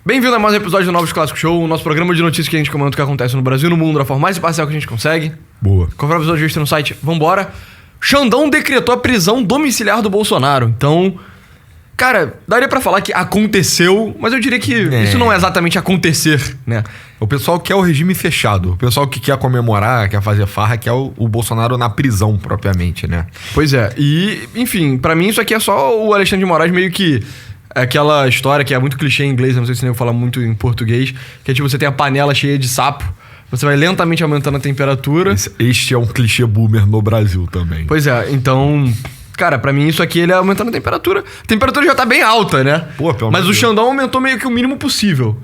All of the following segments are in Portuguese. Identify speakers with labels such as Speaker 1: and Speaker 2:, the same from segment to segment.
Speaker 1: Bem-vindo a mais um episódio do Novos Clássicos Show, o nosso programa de notícias que a gente comenta o que acontece no Brasil e no mundo da forma mais imparcial que a gente consegue.
Speaker 2: Boa.
Speaker 1: Confere o episódio de hoje no site. Vambora. Xandão decretou a prisão domiciliar do Bolsonaro. Então, cara, daria pra falar que aconteceu, mas eu diria que isso não é exatamente acontecer, né?
Speaker 2: O pessoal quer o regime fechado. O pessoal que quer comemorar, quer fazer farra, quer o Bolsonaro na prisão, propriamente, né?
Speaker 1: Pois é. E, enfim, pra mim isso aqui é só o Alexandre de Moraes meio que... Aquela história que é muito clichê em inglês, eu não sei se eu falo muito em português, que é tipo, você tem a panela cheia de sapo, você vai lentamente aumentando a temperatura.
Speaker 2: Este é um clichê boomer no Brasil também.
Speaker 1: Pois é, então... Cara, pra mim isso aqui, ele é aumentando a temperatura. A temperatura já tá bem alta, né?
Speaker 2: Pô, pelo
Speaker 1: Mas o
Speaker 2: menos.
Speaker 1: Xandão aumentou meio que o mínimo possível.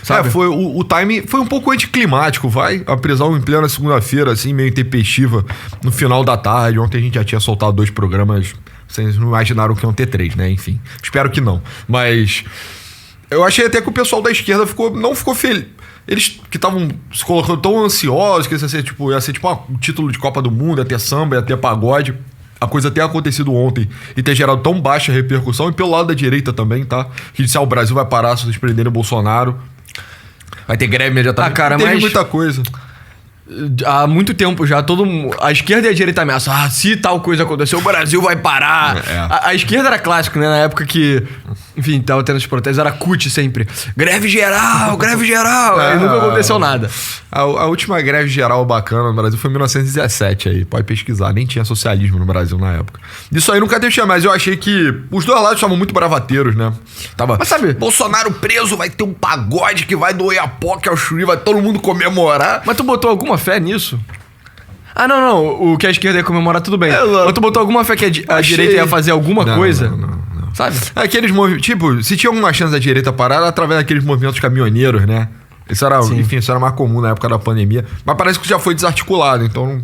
Speaker 1: Sabe?
Speaker 2: Foi, o time foi um pouco anticlimático, vai. A prisão em plena segunda-feira, assim, meio intempestiva, no final da tarde. Ontem a gente já tinha soltado 2 programas... Vocês não imaginaram que iam ter 3, né? Enfim, espero que não. Mas eu achei até que o pessoal da esquerda não ficou feliz. Eles que estavam se colocando tão ansiosos que ia ser tipo um título de Copa do Mundo, ia ter samba, ia ter pagode. A coisa ter acontecido ontem e ter gerado tão baixa repercussão. E pelo lado da direita também, tá? Que disse, o Brasil vai parar se vocês prenderem o Bolsonaro. Vai ter greve imediatamente.
Speaker 1: Cara,
Speaker 2: teve
Speaker 1: mas...
Speaker 2: muita coisa.
Speaker 1: Há muito tempo já, a esquerda e a direita ameaçam. Se tal coisa acontecer, o Brasil vai parar. A esquerda era clássico, né? Na época que, enfim, tava tendo esses protestos, era CUT sempre. Greve geral, greve geral. Aí nunca aconteceu nada.
Speaker 2: A última greve geral bacana no Brasil foi em 1917 aí. Pode pesquisar, nem tinha socialismo no Brasil na época. Isso aí nunca deixei mais. Eu achei que os dois lados estavam muito bravateiros, né?
Speaker 1: Mas sabe,
Speaker 2: Bolsonaro preso, vai ter um pagode que vai do Oiapoque ao Chuí, vai todo mundo comemorar.
Speaker 1: mas tu botou alguma fé nisso? Ah, não. O que a esquerda ia comemorar, tudo bem. Mas tu botou alguma fé que a direita ia fazer alguma coisa?
Speaker 2: Não.
Speaker 1: Sabe?
Speaker 2: Aqueles movimentos... Tipo, se tinha alguma chance da direita parar, era através daqueles movimentos caminhoneiros, né? Isso era, enfim, isso era mais comum na época da pandemia. Mas parece que já foi desarticulado, então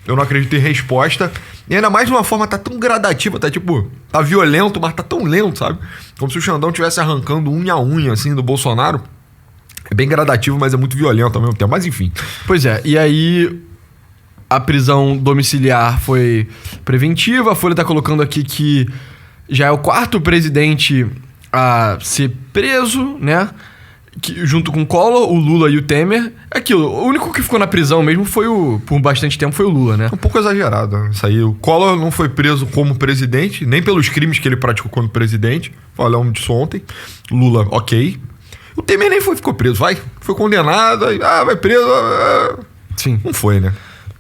Speaker 2: eu não acredito em resposta. E ainda mais de uma forma tá tão gradativa, tá violento, mas tá tão lento, sabe? Como se o Xandão estivesse arrancando unha a unha, assim, do Bolsonaro. É bem gradativo, mas é muito violento ao mesmo tempo. Mas enfim.
Speaker 1: Pois é, e aí a prisão domiciliar foi preventiva. A Folha tá colocando aqui que já é o 4º presidente a ser preso, né? Junto com o Collor, o Lula e o Temer. Aquilo, o único que ficou na prisão mesmo por bastante tempo foi o Lula, né?
Speaker 2: Um pouco exagerado isso aí. O Collor não foi preso como presidente, nem pelos crimes que ele praticou como presidente. Falamos disso ontem. Lula, ok. O Temer nem ficou preso, foi condenado, aí, vai preso.
Speaker 1: Sim.
Speaker 2: Não foi, né?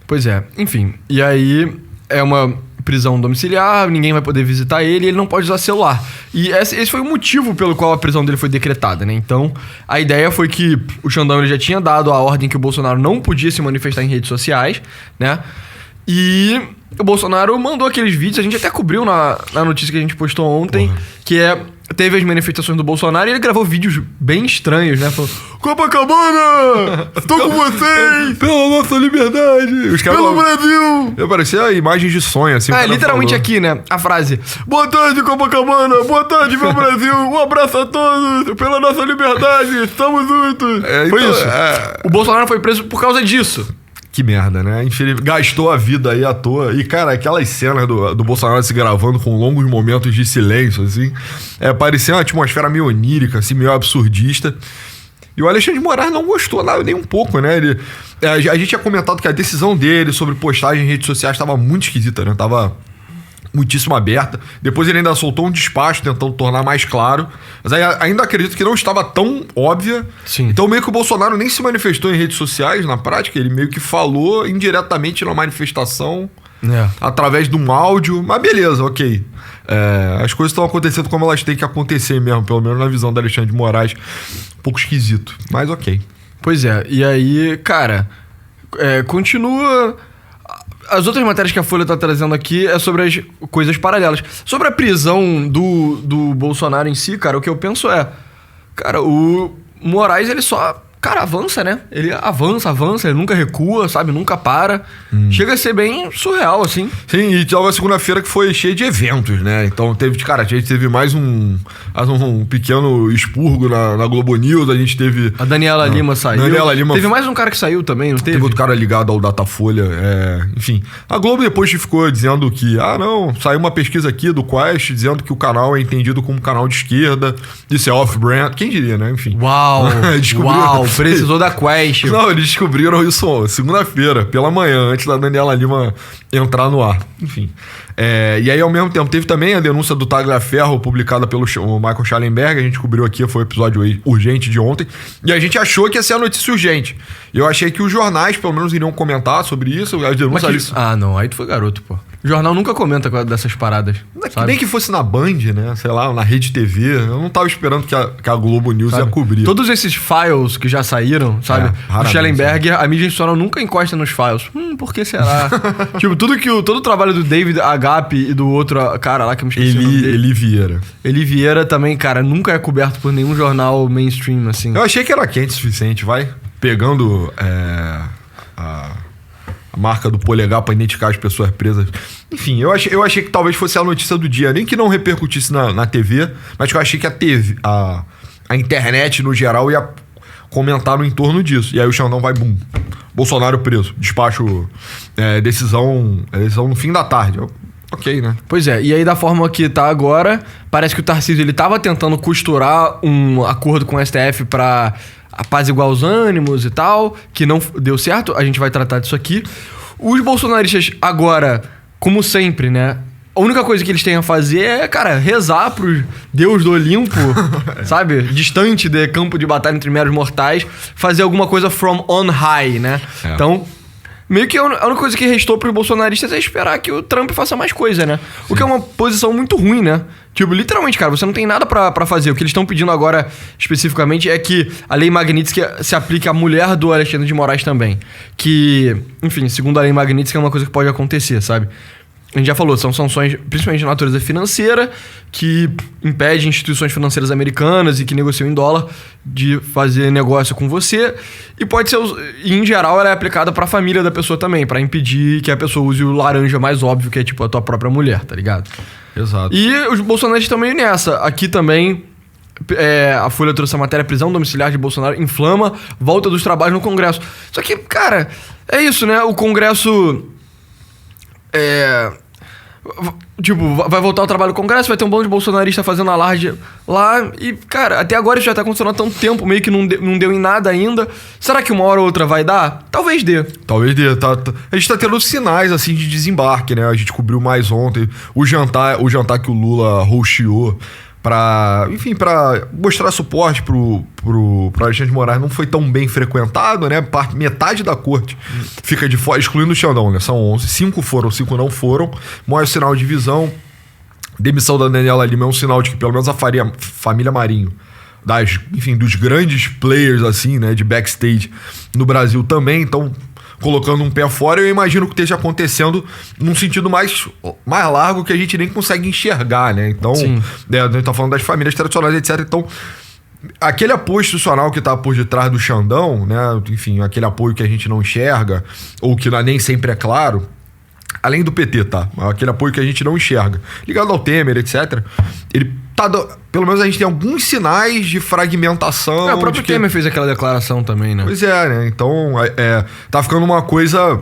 Speaker 1: Pois é, enfim. E aí é uma prisão domiciliar, ninguém vai poder visitar ele, ele não pode usar celular. E esse foi o motivo pelo qual a prisão dele foi decretada, né? Então, a ideia foi que o Xandão ele já tinha dado a ordem que o Bolsonaro não podia se manifestar em redes sociais, né? E o Bolsonaro mandou aqueles vídeos, a gente até cobriu na notícia que a gente postou ontem, que teve as manifestações do Bolsonaro e ele gravou vídeos bem estranhos, né? Falando, Copacabana! Tô com vocês!
Speaker 2: Pela nossa liberdade! Os caras
Speaker 1: Pelo Brasil!
Speaker 2: Parecia imagens de sonho, assim.
Speaker 1: Literalmente aqui, né? A frase, boa tarde, Copacabana! Boa tarde, meu Brasil! Um abraço a todos! Pela nossa liberdade! Estamos juntos! Foi
Speaker 2: então,
Speaker 1: isso. O Bolsonaro foi preso por causa disso.
Speaker 2: Que merda, né? Gastou a vida aí à toa. E, cara, aquelas cenas do Bolsonaro se gravando com longos momentos de silêncio, assim, parecia uma atmosfera meio onírica, assim, meio absurdista. E o Alexandre de Moraes não gostou nada, nem um pouco, né? A gente tinha comentado que a decisão dele sobre postagem em redes sociais estava muito esquisita, né? Tava muitíssimo aberta. Depois ele ainda soltou um despacho tentando tornar mais claro. Mas ainda acredito que não estava tão óbvia.
Speaker 1: Sim.
Speaker 2: Então meio que o Bolsonaro nem se manifestou em redes sociais, na prática. Ele meio que falou indiretamente na manifestação, através de um áudio. Mas beleza, ok. As coisas estão acontecendo como elas têm que acontecer mesmo, pelo menos na visão do Alexandre de Moraes. Um pouco esquisito, mas ok.
Speaker 1: Pois é, e aí, cara, continua... As outras matérias que a Folha tá trazendo aqui é sobre as coisas paralelas. Sobre a prisão do Bolsonaro em si, cara, o que eu penso cara, o Moraes, ele só cara, avança, né? Ele avança, ele nunca recua, sabe? Nunca para. Chega a ser bem surreal, assim.
Speaker 2: Sim, e tava uma segunda-feira que foi cheia de eventos, né? Então a gente teve mais um pequeno expurgo na Globo News, a gente teve...
Speaker 1: A Daniela Lima saiu. Teve mais um cara que saiu também, não teve?
Speaker 2: Teve outro cara ligado ao Datafolha, enfim. A Globo depois ficou dizendo que, saiu uma pesquisa aqui do Quest dizendo que o canal é entendido como canal de esquerda, isso é off-brand, quem diria, né? Enfim.
Speaker 1: Uau, precisou da Quest.
Speaker 2: Não, eles descobriram isso segunda-feira, pela manhã, antes da Daniela Lima entrar no ar. Enfim. E aí, ao mesmo tempo, teve também a denúncia do Tagliaferro, publicada pelo Michael Schallenberg. A gente cobriu aqui, foi o episódio urgente de ontem. E a gente achou que ia ser a notícia urgente. Eu achei que os jornais, pelo menos, iriam comentar sobre isso. As denúncias...
Speaker 1: não, aí tu foi garoto, pô. O jornal nunca comenta dessas paradas.
Speaker 2: Nem que fosse na Band, né? Sei lá, na Rede TV. Eu não tava esperando que a Globo News ia cobrir.
Speaker 1: Todos esses files que já saíram, sabe? O Schellenberg, a mídia institucional nunca encosta nos files. Por que será? Tipo, todo o trabalho do David Agap e do outro cara lá que eu me esqueci o nome dele.
Speaker 2: Eli Vieira.
Speaker 1: Eli Vieira também, cara, nunca é coberto por nenhum jornal mainstream, assim.
Speaker 2: Eu achei que era quente o suficiente, pegando a marca do polegar para identificar as pessoas presas. Enfim, eu achei que talvez fosse a notícia do dia. Nem que não repercutisse na TV, mas que eu achei que a internet, no geral, ia comentar no entorno disso. E aí o Xandão vai, bum. Bolsonaro preso. Despacho, decisão no fim da tarde. Ok, né?
Speaker 1: Pois é, e aí da forma que tá agora, parece que o Tarcísio ele tava tentando costurar um acordo com o STF pra apaziguar os ânimos e tal, que não deu certo, a gente vai tratar disso aqui. Os bolsonaristas agora, como sempre, né? A única coisa que eles têm a fazer é, cara, rezar pro Deus do Olimpo, sabe? Distante de campo de batalha entre meros mortais, fazer alguma coisa from on high, né? Então, meio que a única coisa que restou pros bolsonaristas é esperar que o Trump faça mais coisa, né? Sim. O que é uma posição muito ruim, né? Tipo, literalmente, cara, você não tem nada pra fazer. O que eles estão pedindo agora, especificamente, é que a lei Magnitsky se aplique à mulher do Alexandre de Moraes também. Que, enfim, segundo a lei Magnitsky, é uma coisa que pode acontecer, sabe? A gente já falou, são sanções principalmente de natureza financeira, que impede instituições financeiras americanas e que negociam em dólar de fazer negócio com você. E pode ser, e em geral, ela é aplicada pra família da pessoa também, pra impedir que a pessoa use o laranja mais óbvio, que é tipo a tua própria mulher, tá ligado?
Speaker 2: Exato.
Speaker 1: E os bolsonaristas estão meio nessa. Aqui também, a Folha trouxe a matéria: prisão domiciliar de Bolsonaro inflama volta dos trabalhos no Congresso. Só que, cara, é isso, né? O Congresso... Tipo, vai voltar ao trabalho do Congresso, vai ter um bando de bolsonarista fazendo alarde lá. E, cara, até agora isso já tá acontecendo há tanto tempo, meio que não deu em nada ainda. Será que uma hora ou outra vai dar? Talvez dê.
Speaker 2: Talvez dê. A gente tá tendo sinais, assim, de desembarque, né? A gente cobriu mais ontem o jantar que o Lula hosteou pra mostrar suporte pro Alexandre de Moraes. Não foi tão bem frequentado, né? Metade da corte fica de fora, excluindo o Xandão, né? São 11. 5 foram, 5 não foram. Maior sinal de divisão. Demissão da Daniela Lima é um sinal de que pelo menos a família Marinho, dos grandes players, assim, né? De backstage no Brasil também, então... colocando um pé fora, eu imagino que esteja acontecendo num sentido mais largo que a gente nem consegue enxergar, né? Então, a gente tá falando das famílias tradicionais, etc. Então, aquele apoio institucional que tá por detrás do Xandão, né? Enfim, aquele apoio que a gente não enxerga, ou que nem sempre é claro, além do PT, tá? Aquele apoio que a gente não enxerga, ligado ao Temer, etc. Ele tá... Pelo menos a gente tem alguns sinais de fragmentação.
Speaker 1: O próprio Temer fez aquela declaração também, né?
Speaker 2: Pois é, né? Então, tá ficando uma coisa...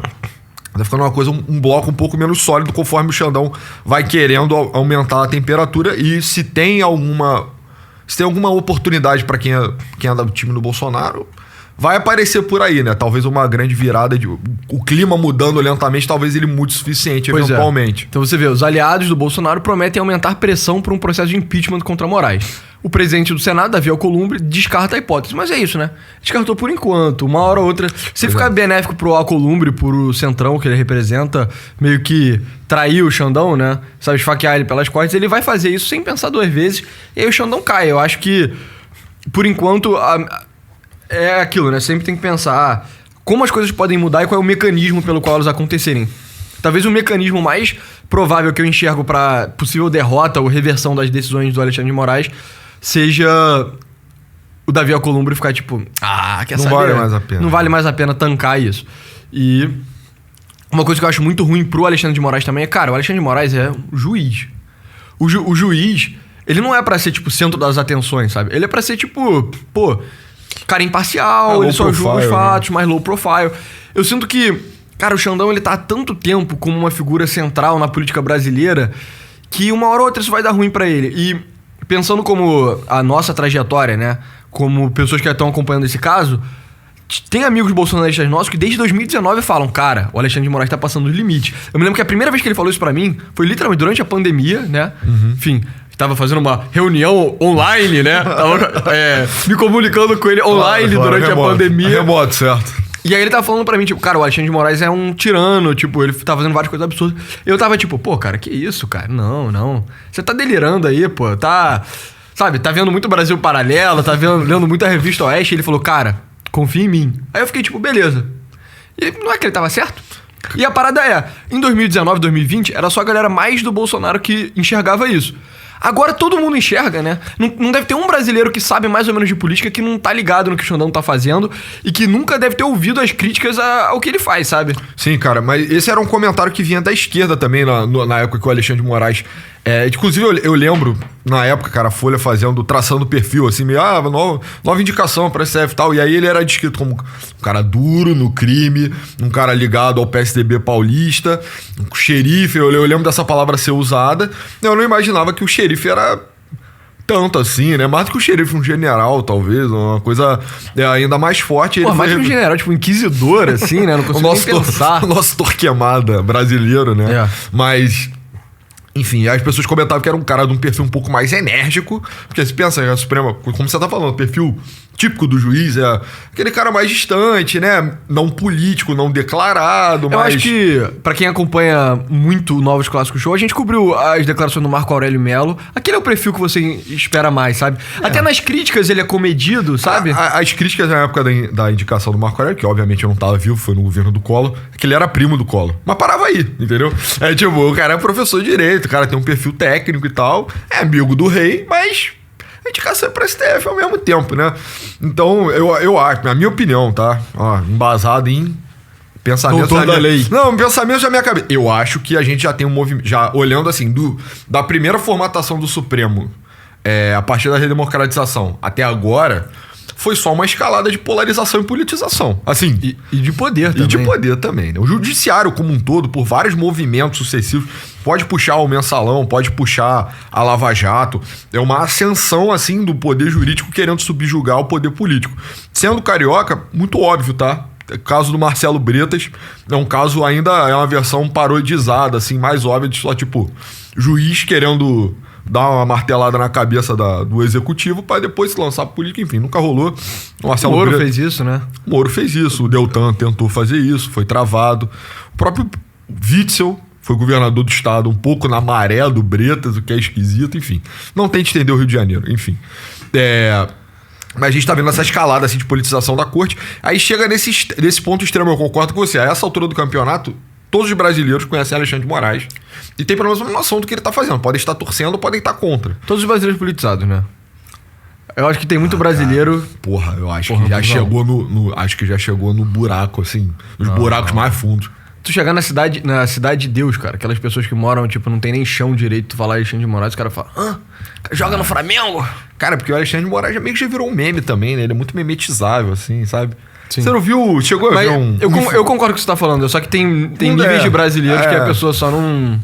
Speaker 2: um bloco um pouco menos sólido conforme o Xandão vai querendo aumentar a temperatura. E se tem alguma oportunidade para quem é do time do Bolsonaro, vai aparecer por aí, né? Talvez uma grande virada o clima mudando lentamente, talvez ele mude o suficiente, eventualmente.
Speaker 1: Então você vê, os aliados do Bolsonaro prometem aumentar pressão por um processo de impeachment contra Moraes. O presidente do Senado, Davi Alcolumbre, descarta a hipótese. Mas é isso, né? Descartou por enquanto. Uma hora ou outra. Se ficar benéfico pro Alcolumbre, pro centrão que ele representa, meio que trair o Xandão, né? Sabe, esfaquear ele pelas costas, ele vai fazer isso sem pensar 2 vezes. E aí o Xandão cai. Eu acho que, por enquanto... é aquilo, né? Sempre tem que pensar como as coisas podem mudar e qual é o mecanismo pelo qual elas acontecerem. Talvez o mecanismo mais provável que eu enxergo para possível derrota ou reversão das decisões do Alexandre de Moraes seja o Davi Alcolumbre ficar tipo, quer
Speaker 2: Não
Speaker 1: saber?
Speaker 2: vale mais a pena.
Speaker 1: Não vale mais a pena tancar isso. E uma coisa que eu acho muito ruim pro Alexandre de Moraes também é, cara, o Alexandre de Moraes é um juiz. O juiz, ele não é pra ser, tipo, centro das atenções, sabe? Ele é pra ser, tipo, cara imparcial, ele só julga os fatos, mais low profile. Eu sinto que, cara, o Xandão, ele tá há tanto tempo como uma figura central na política brasileira que uma hora ou outra isso vai dar ruim pra ele. E pensando como a nossa trajetória, né? Como pessoas que estão acompanhando esse caso, tem amigos bolsonaristas nossos que desde 2019 falam, cara, o Alexandre de Moraes tá passando do limite. Eu me lembro que a primeira vez que ele falou isso pra mim foi literalmente durante a pandemia, né? Enfim, tava fazendo uma reunião online, né? Tava me comunicando com ele online durante a pandemia.
Speaker 2: Remoto, certo.
Speaker 1: E aí ele tava falando pra mim, tipo, cara, o Alexandre de Moraes é um tirano, tipo, ele tá fazendo várias coisas absurdas. Eu tava tipo, cara, que isso, cara? Não. Você tá delirando aí, pô, sabe, tá vendo muito Brasil Paralelo, tá lendo muita Revista Oeste, e ele falou, cara, confia em mim. Aí eu fiquei tipo, beleza. E não é que ele tava certo? E a parada em 2019, 2020, era só a galera mais do Bolsonaro que enxergava isso. Agora todo mundo enxerga, né? Não deve ter um brasileiro que sabe mais ou menos de política que não tá ligado no que o Xandão tá fazendo e que nunca deve ter ouvido as críticas ao que ele faz, sabe?
Speaker 2: Sim, cara, mas esse era um comentário que vinha da esquerda também na época que o Alexandre de Moraes... inclusive, eu lembro, na época, cara, a Folha traçando perfil, assim, meio, nova indicação pra SF e tal. E aí ele era descrito como um cara duro no crime, um cara ligado ao PSDB paulista, um xerife. Eu lembro dessa palavra ser usada. Eu não imaginava que o xerife era tanto assim, né? Mais do que o xerife, um general, talvez, uma coisa ainda mais forte.
Speaker 1: Pô, mais que um general, tipo, um inquisidor, assim, né? Não consigo nem pensar.
Speaker 2: O nosso Torquemada brasileiro, né? Mas... Enfim, as pessoas comentavam que era um cara de um perfil um pouco mais enérgico, porque você pensa, a Suprema, como você tá falando, perfil típico do juiz é aquele cara mais distante, né? Não político, não declarado,
Speaker 1: Eu acho que, pra quem acompanha muito o Novos Clássicos Show, a gente cobriu as declarações do Marco Aurélio Mello. Aquele é o perfil que você espera mais, sabe? Até nas críticas ele é comedido, sabe?
Speaker 2: As críticas na época da indicação do Marco Aurélio, que obviamente eu não tava vivo, foi no governo do Collor, é que ele era primo do Collor. Mas parava aí, entendeu? Tipo, o cara é professor de direito, o cara tem um perfil técnico e tal, é amigo do rei, mas... a indicação é pra STF ao mesmo tempo, né? Então, eu acho, na minha opinião, tá? Embasado em pensamentos
Speaker 1: da lei.
Speaker 2: Não, pensamentos da minha cabeça. Eu acho que a gente já tem um movimento, já olhando assim, da primeira formatação do Supremo, a partir da redemocratização até agora, foi só uma escalada de polarização e politização. Assim,
Speaker 1: e de poder também.
Speaker 2: E de poder também, né? O judiciário como um todo, por vários movimentos sucessivos, pode puxar o Mensalão, pode puxar a Lava Jato. É uma ascensão, assim, do poder jurídico querendo subjugar o poder político. Sendo carioca, muito óbvio, tá? O caso do Marcelo Bretas é um caso ainda, é uma versão parodizada, assim, mais óbvia de só, tipo, juiz querendo dar uma martelada na cabeça do executivo para depois se lançar pra política, enfim, nunca rolou.
Speaker 1: O Moro fez isso, né?
Speaker 2: O Moro fez isso, o Deltan tentou fazer isso, foi travado. O próprio Witzel foi governador do estado um pouco na maré do Bretas, o que é esquisito, enfim. Não tente entender o Rio de Janeiro, enfim. Mas a gente tá vendo essa escalada assim, de politização da corte. Aí chega nesse ponto extremo, eu concordo com você. A essa altura do campeonato, todos os brasileiros conhecem Alexandre de Moraes e tem pelo menos uma noção do que ele tá fazendo. Podem estar torcendo, podem estar contra.
Speaker 1: Todos os brasileiros politizados, né? Eu acho que tem muito brasileiro...
Speaker 2: Cara, porra, eu acho que já chegou acho que já chegou no buraco, assim, nos buracos mais fundos.
Speaker 1: Tu chegar na cidade de Deus, cara, aquelas pessoas que moram, tipo, não tem nem chão direito, tu falar Alexandre de Moraes, o cara fala, joga no Flamengo?
Speaker 2: Cara, porque o Alexandre de Moraes meio que já virou um meme também, né? Ele é muito memetizável, assim, sabe?
Speaker 1: Sim.
Speaker 2: Você não viu? Chegou a ver
Speaker 1: eu concordo com o que você tá falando, só que tem níveis de brasileiros que a pessoa só não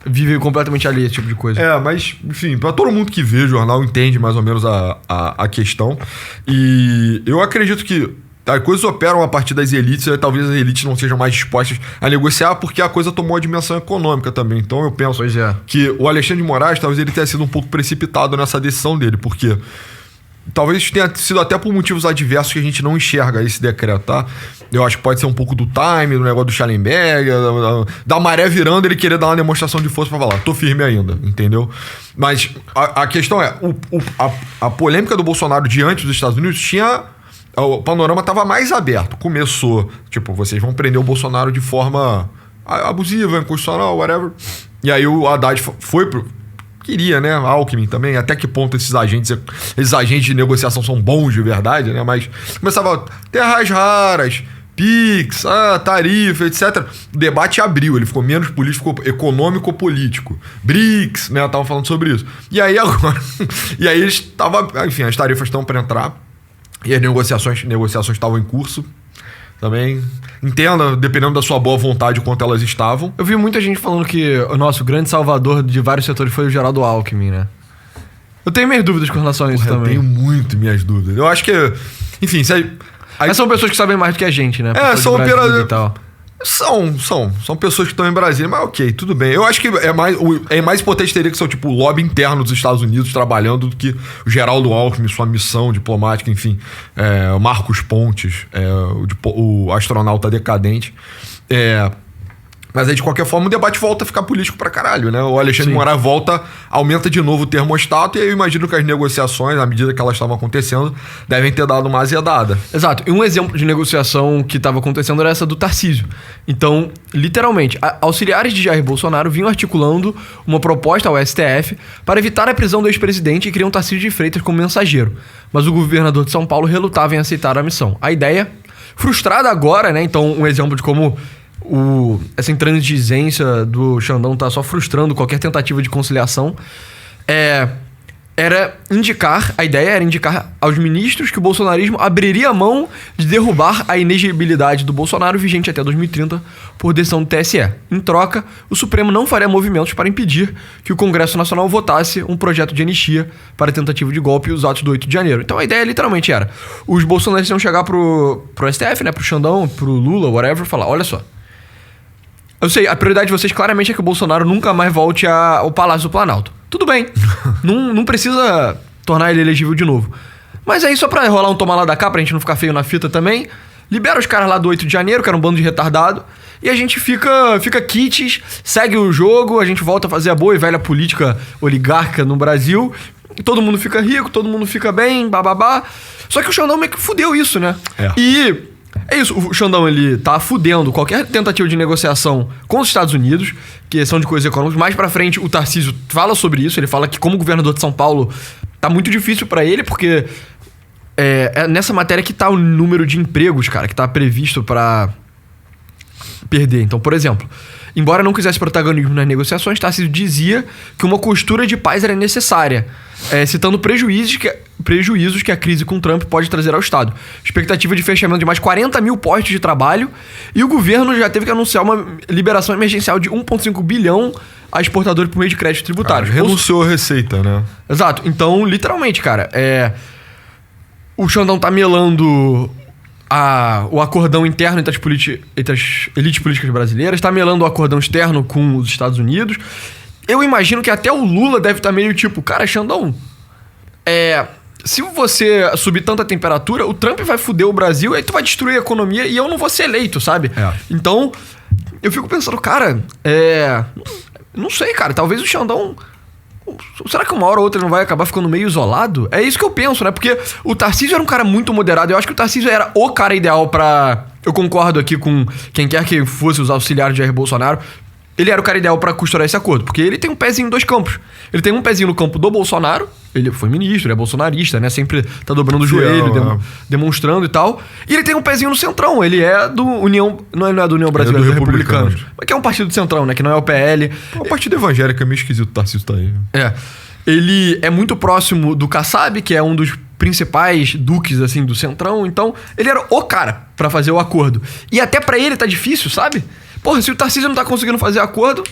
Speaker 1: vive completamente ali, esse tipo de coisa.
Speaker 2: Mas, enfim, pra todo mundo que vê o jornal entende mais ou menos a questão. E eu acredito que as coisas operam a partir das elites, e talvez as elites não sejam mais dispostas a negociar, porque a coisa tomou a dimensão econômica também. Então eu penso que o Alexandre de Moraes, talvez ele tenha sido um pouco precipitado nessa decisão dele, porque talvez tenha sido até por motivos adversos que a gente não enxerga esse decreto, tá? Eu acho que pode ser um pouco do time, do negócio do Schallenberg, da maré virando, ele querer dar uma demonstração de força pra falar, tô firme ainda, entendeu? Mas a questão é, a polêmica do Bolsonaro diante dos Estados Unidos o panorama estava mais aberto. Começou, tipo, vocês vão prender o Bolsonaro de forma abusiva, inconstitucional, whatever. E aí o Haddad queria, né? Alckmin também, até que ponto esses agentes de negociação são bons de verdade, né? Mas começava terras raras, PIX, tarifa, etc. O debate abriu, ele ficou menos político, ficou econômico-político. BRICS, né? Estavam falando sobre isso. E aí agora... e aí enfim, as tarifas estão para entrar e as negociações estavam em curso também. Entenda, dependendo da sua boa vontade, quanto elas estavam.
Speaker 1: Eu vi muita gente falando que o nosso grande salvador de vários setores foi o Geraldo Alckmin, né? Eu tenho minhas dúvidas com relação a isso também.
Speaker 2: Eu tenho muito minhas dúvidas. Eu acho que... Enfim,
Speaker 1: Mas são pessoas que sabem mais do que a gente, né?
Speaker 2: São operadores. São pessoas que estão em Brasília, mas ok, tudo bem. Eu acho que é mais potente teria que ser tipo o lobby interno dos Estados Unidos trabalhando do que o Geraldo Alckmin, sua missão diplomática, enfim. O Marcos Pontes, o astronauta decadente. Mas aí, de qualquer forma, o debate volta a ficar político pra caralho, né? O Alexandre de Moraes aumenta de novo o termostato, e aí eu imagino que as negociações, à medida que elas estavam acontecendo, devem ter dado uma azedada.
Speaker 1: Exato. E um exemplo de negociação que estava acontecendo era essa do Tarcísio. Então, literalmente, auxiliares de Jair Bolsonaro vinham articulando uma proposta ao STF para evitar a prisão do ex-presidente e queriam Tarcísio de Freitas como mensageiro. Mas o governador de São Paulo relutava em aceitar a missão. A ideia, frustrada agora, né? Então, um exemplo de como... essa intransigência do Xandão tá só frustrando qualquer tentativa de conciliação. A ideia era indicar aos ministros que o bolsonarismo abriria mão de derrubar a inegibilidade do Bolsonaro vigente até 2030 por decisão do TSE. Em troca, o Supremo não faria movimentos para impedir que o Congresso Nacional votasse um projeto de anistia para tentativa de golpe e os atos do 8 de janeiro. Então a ideia literalmente era: os bolsonaristas iam chegar pro STF, né, pro Xandão, pro Lula, whatever, falar: olha só, eu sei, a prioridade de vocês claramente é que o Bolsonaro nunca mais volte ao Palácio do Planalto. Tudo bem. não precisa tornar ele elegível de novo. Mas aí, só pra rolar um tomar lá da cá, pra gente não ficar feio na fita também, libera os caras lá do 8 de janeiro, que era um bando de retardado, e a gente fica kits, segue o jogo, a gente volta a fazer a boa e velha política oligarca no Brasil, e todo mundo fica rico, todo mundo fica bem, bababá. Só que o Xandão meio que fudeu isso, né? E... é isso, o Xandão, ele tá fudendo qualquer tentativa de negociação com os Estados Unidos, que são de coisas econômicas. Mais pra frente, o Tarcísio fala sobre isso, ele fala que como governador de São Paulo tá muito difícil pra ele, porque é nessa matéria que tá o número de empregos, cara, que tá previsto pra perder. Então, por exemplo, embora não quisesse protagonismo nas negociações, Tarcísio dizia que uma costura de paz era necessária, citando prejuízos que a crise com Trump pode trazer ao Estado. Expectativa de fechamento de mais 40 mil postos de trabalho, e o governo já teve que anunciar uma liberação emergencial de 1,5 bilhão a exportadores por meio de crédito tributário.
Speaker 2: Renunciou a receita, né?
Speaker 1: Exato. Então, literalmente, cara, o Xandão tá melando o acordão interno entre as elites políticas brasileiras, tá melando o acordão externo com os Estados Unidos. Eu imagino que até o Lula deve estar meio tipo: cara, Xandão, se você subir tanta temperatura, o Trump vai foder o Brasil, aí tu vai destruir a economia e eu não vou ser eleito, sabe? Então, eu fico pensando, cara, não sei, cara, talvez o Xandão... será que uma hora ou outra ele não vai acabar ficando meio isolado? É isso que eu penso, né? Porque o Tarcísio era um cara muito moderado. Eu acho que o Tarcísio era o cara ideal pra... Eu concordo aqui com quem quer que fosse os auxiliares de Jair Bolsonaro. Ele era o cara ideal pra costurar esse acordo, porque ele tem um pezinho em dois campos. Ele tem um pezinho no campo do Bolsonaro, ele foi ministro, ele é bolsonarista, né? Sempre tá dobrando o joelho, demonstrando e tal. E ele tem um pezinho no Centrão, ele é do União... Não é do União Brasileira, é do Republicanos. Mas que é um partido do Centrão, né? Que não é o PL.
Speaker 2: O partido evangélico é meio esquisito, o Tarcísio tá aí.
Speaker 1: Ele é muito próximo do Kassab, que é um dos principais duques, assim, do Centrão. Então, ele era o cara pra fazer o acordo. E até pra ele tá difícil, sabe? Porra, se o Tarcísio não tá conseguindo fazer acordo,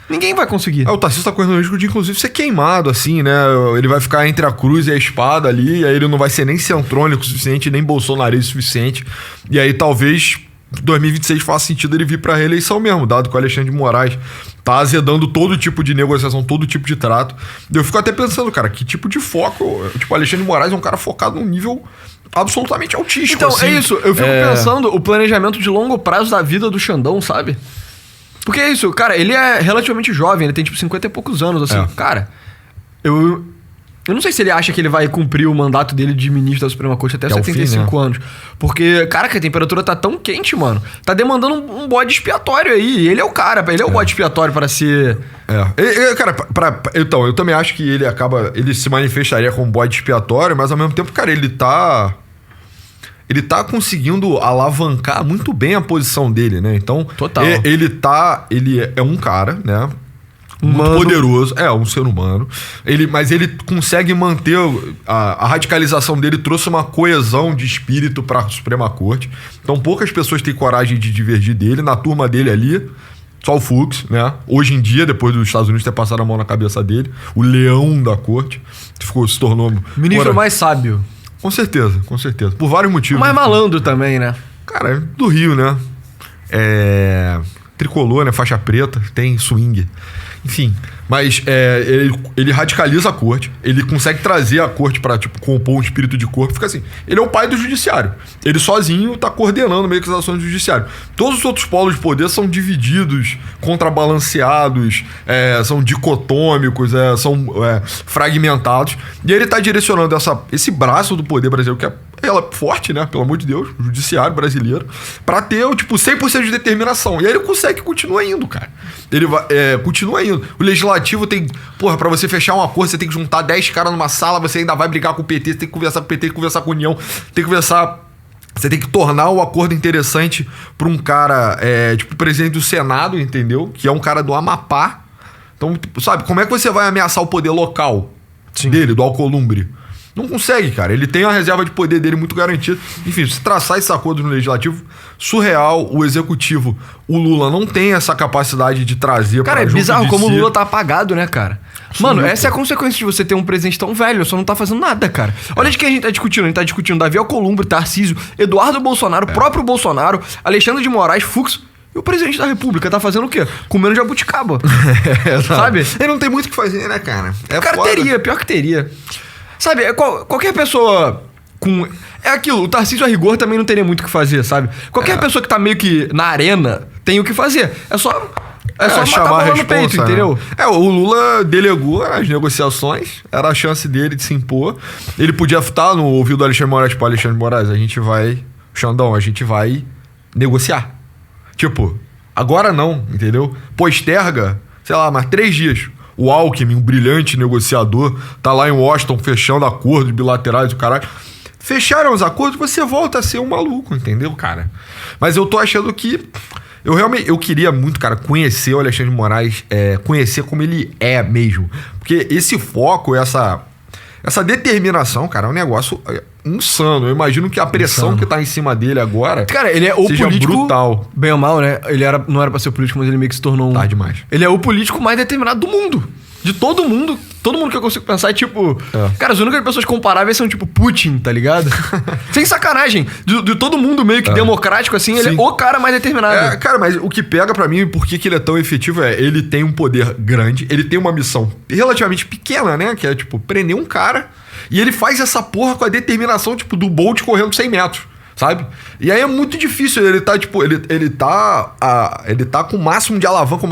Speaker 1: ninguém vai conseguir.
Speaker 2: O Tarcísio tá correndo o risco de, inclusive, ser queimado, assim, né? Ele vai ficar entre a cruz e a espada ali, e aí ele não vai ser nem centrônico o suficiente, nem bolsonarista o suficiente. E aí, talvez, 2026 faça sentido ele vir pra reeleição mesmo, dado que o Alexandre de Moraes tá azedando todo tipo de negociação, todo tipo de trato. Eu fico até pensando, cara, que tipo de foco... Tipo, o Alexandre de Moraes é um cara focado num nível absolutamente altíssimo.
Speaker 1: Então,
Speaker 2: assim.
Speaker 1: é isso. Eu fico pensando o planejamento de longo prazo da vida do Xandão, sabe? Porque é isso, cara, ele é relativamente jovem, ele tem tipo 50 e poucos anos, assim. Cara, Eu não sei se ele acha que ele vai cumprir o mandato dele de ministro da Suprema Corte até
Speaker 2: Até o
Speaker 1: 75
Speaker 2: fim, né?
Speaker 1: anos. Porque, caraca, a temperatura tá tão quente, mano. Tá demandando um bode expiatório aí. Ele é o cara, ele é o bode expiatório para ser...
Speaker 2: Cara, então, eu também acho que ele se manifestaria como bode expiatório, mas ao mesmo tempo, cara, ele tá conseguindo alavancar muito bem a posição dele, né? Então,
Speaker 1: Total.
Speaker 2: Ele é um cara, né? Muito poderoso, um ser humano. Mas ele consegue manter a radicalização dele, trouxe uma coesão de espírito para a Suprema Corte. Então poucas pessoas têm coragem de divergir dele. Na turma dele ali, só o Fux, né? Hoje em dia, depois dos Estados Unidos ter passado a mão na cabeça dele, o leão da corte, se tornou...
Speaker 1: Ministro mais sábio.
Speaker 2: Com certeza. Por vários motivos.
Speaker 1: Mais malandro também, né?
Speaker 2: Cara, do Rio, né? Tricolor, né? Faixa preta, tem swing. Enfim, mas ele radicaliza a corte, ele consegue trazer a corte pra, tipo, compor um espírito de corpo. Fica assim, ele é o pai do judiciário. Ele sozinho tá coordenando meio que as ações do judiciário. Todos os outros polos de poder são divididos, contrabalanceados, são dicotômicos, são fragmentados. E ele tá direcionando esse braço do poder brasileiro, que ela é forte, né? Pelo amor de Deus, o judiciário brasileiro, pra ter, tipo, 100% de determinação. E aí ele consegue continuar indo, cara. Ele continua indo. O legislativo tem... Porra, pra você fechar um acordo, você tem que juntar 10 caras numa sala, você ainda vai brigar com o PT, você tem que conversar com o PT, tem que conversar com a União, tem que conversar... Você tem que tornar o acordo interessante pra um cara, tipo, presidente do Senado, entendeu? Que é um cara do Amapá. Então, sabe, como é que você vai ameaçar o poder local dele, do Alcolumbre? Não consegue, cara. Ele tem a reserva de poder dele muito garantida. Enfim, se traçar esse acordo no legislativo, surreal. O executivo, o Lula não tem essa capacidade de trazer...
Speaker 1: Cara, é bizarro como o Lula tá apagado, né, cara? Mano, essa é a consequência de você ter um presidente tão velho, só não tá fazendo nada, cara. Olha de quem a gente tá discutindo. A gente tá discutindo Davi Alcolumbre, Tarcísio, Eduardo Bolsonaro, próprio Bolsonaro, Alexandre de Moraes, Fux... E o presidente da República tá fazendo o quê? Comendo jabuticaba. Sabe?
Speaker 2: Ele não tem muito o que fazer, né, cara?
Speaker 1: Teria, pior que teria. Sabe, qualquer pessoa com... É aquilo, o Tarcísio a rigor também não teria muito o que fazer, sabe? Qualquer pessoa que tá meio que na arena tem o que fazer. É só
Speaker 2: chamar a responsa,
Speaker 1: no peito,
Speaker 2: né?
Speaker 1: entendeu?
Speaker 2: O Lula delegou as negociações, era a chance dele de se impor. Ele podia estar no ouvido do Alexandre Moraes, tipo, Alexandre Moraes, a gente vai negociar. Tipo, agora não, entendeu? Posterga, sei lá, mais 3 dias. O Alckmin, um brilhante negociador, tá lá em Washington fechando acordos bilaterais do caralho. Fecharam os acordos, você volta a ser um maluco, entendeu, cara? Mas eu tô achando que... Eu queria muito, cara, conhecer o Alexandre de Moraes, conhecer como ele é mesmo. Porque esse foco, essa determinação, cara, é um negócio insano. Eu imagino que a pressão que tá em cima dele agora...
Speaker 1: Cara, ele é o político...
Speaker 2: brutal.
Speaker 1: Bem ou mal, né? Ele não era pra ser político, mas ele meio que se tornou
Speaker 2: Tá demais.
Speaker 1: Ele é o político mais determinado do mundo. De todo mundo. Todo mundo que eu consigo pensar é tipo... Cara, as únicas pessoas comparáveis são tipo Putin, tá ligado? Sem sacanagem. De todo mundo meio que democrático, assim, ele é o cara mais determinado.
Speaker 2: Cara, mas o que pega pra mim, por que ele é tão efetivo ele tem um poder grande, ele tem uma missão relativamente pequena, né? Que é, tipo, prender um cara. E ele faz essa porra com a determinação, tipo, do Bolt correndo 100 metros. Sabe? E aí é muito difícil, ele tá, tipo, ele tá com o máximo de alavanca,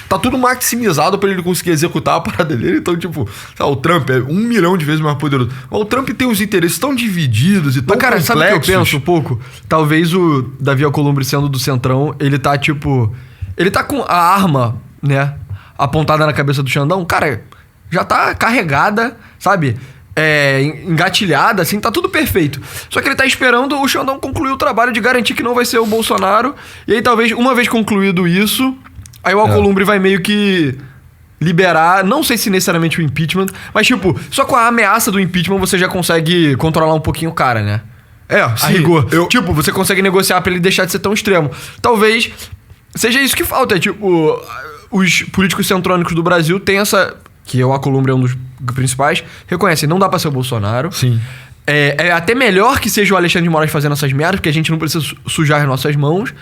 Speaker 2: tá tudo maximizado pra ele conseguir executar a parada dele. Então, tipo, o Trump é 1 milhão de vezes mais poderoso. Mas o Trump tem os interesses tão divididos e tão complexos.
Speaker 1: Sabe o que eu penso um pouco? Talvez o Davi Alcolumbre sendo do Centrão, ele tá, tipo... Ele tá com a arma, né, apontada na cabeça do Xandão. Cara, já tá carregada, sabe? Engatilhada, assim, tá tudo perfeito. Só que ele tá esperando o Xandão concluir o trabalho de garantir que não vai ser o Bolsonaro. E aí, talvez, uma vez concluído isso, aí o Alcolumbre vai meio que liberar, não sei se necessariamente o impeachment, mas, tipo, só com a ameaça do impeachment você já consegue controlar um pouquinho o cara, né?
Speaker 2: Sim.
Speaker 1: A rigor. Tipo, você consegue negociar pra ele deixar de ser tão extremo. Talvez seja isso que falta. Tipo, os políticos centrônicos do Brasil têm essa... Que o Alcolumbre é um dos principais, reconhecem, não dá pra ser o Bolsonaro.
Speaker 2: Sim.
Speaker 1: É até melhor que seja o Alexandre de Moraes fazendo essas merdas, porque a gente não precisa sujar as nossas mãos.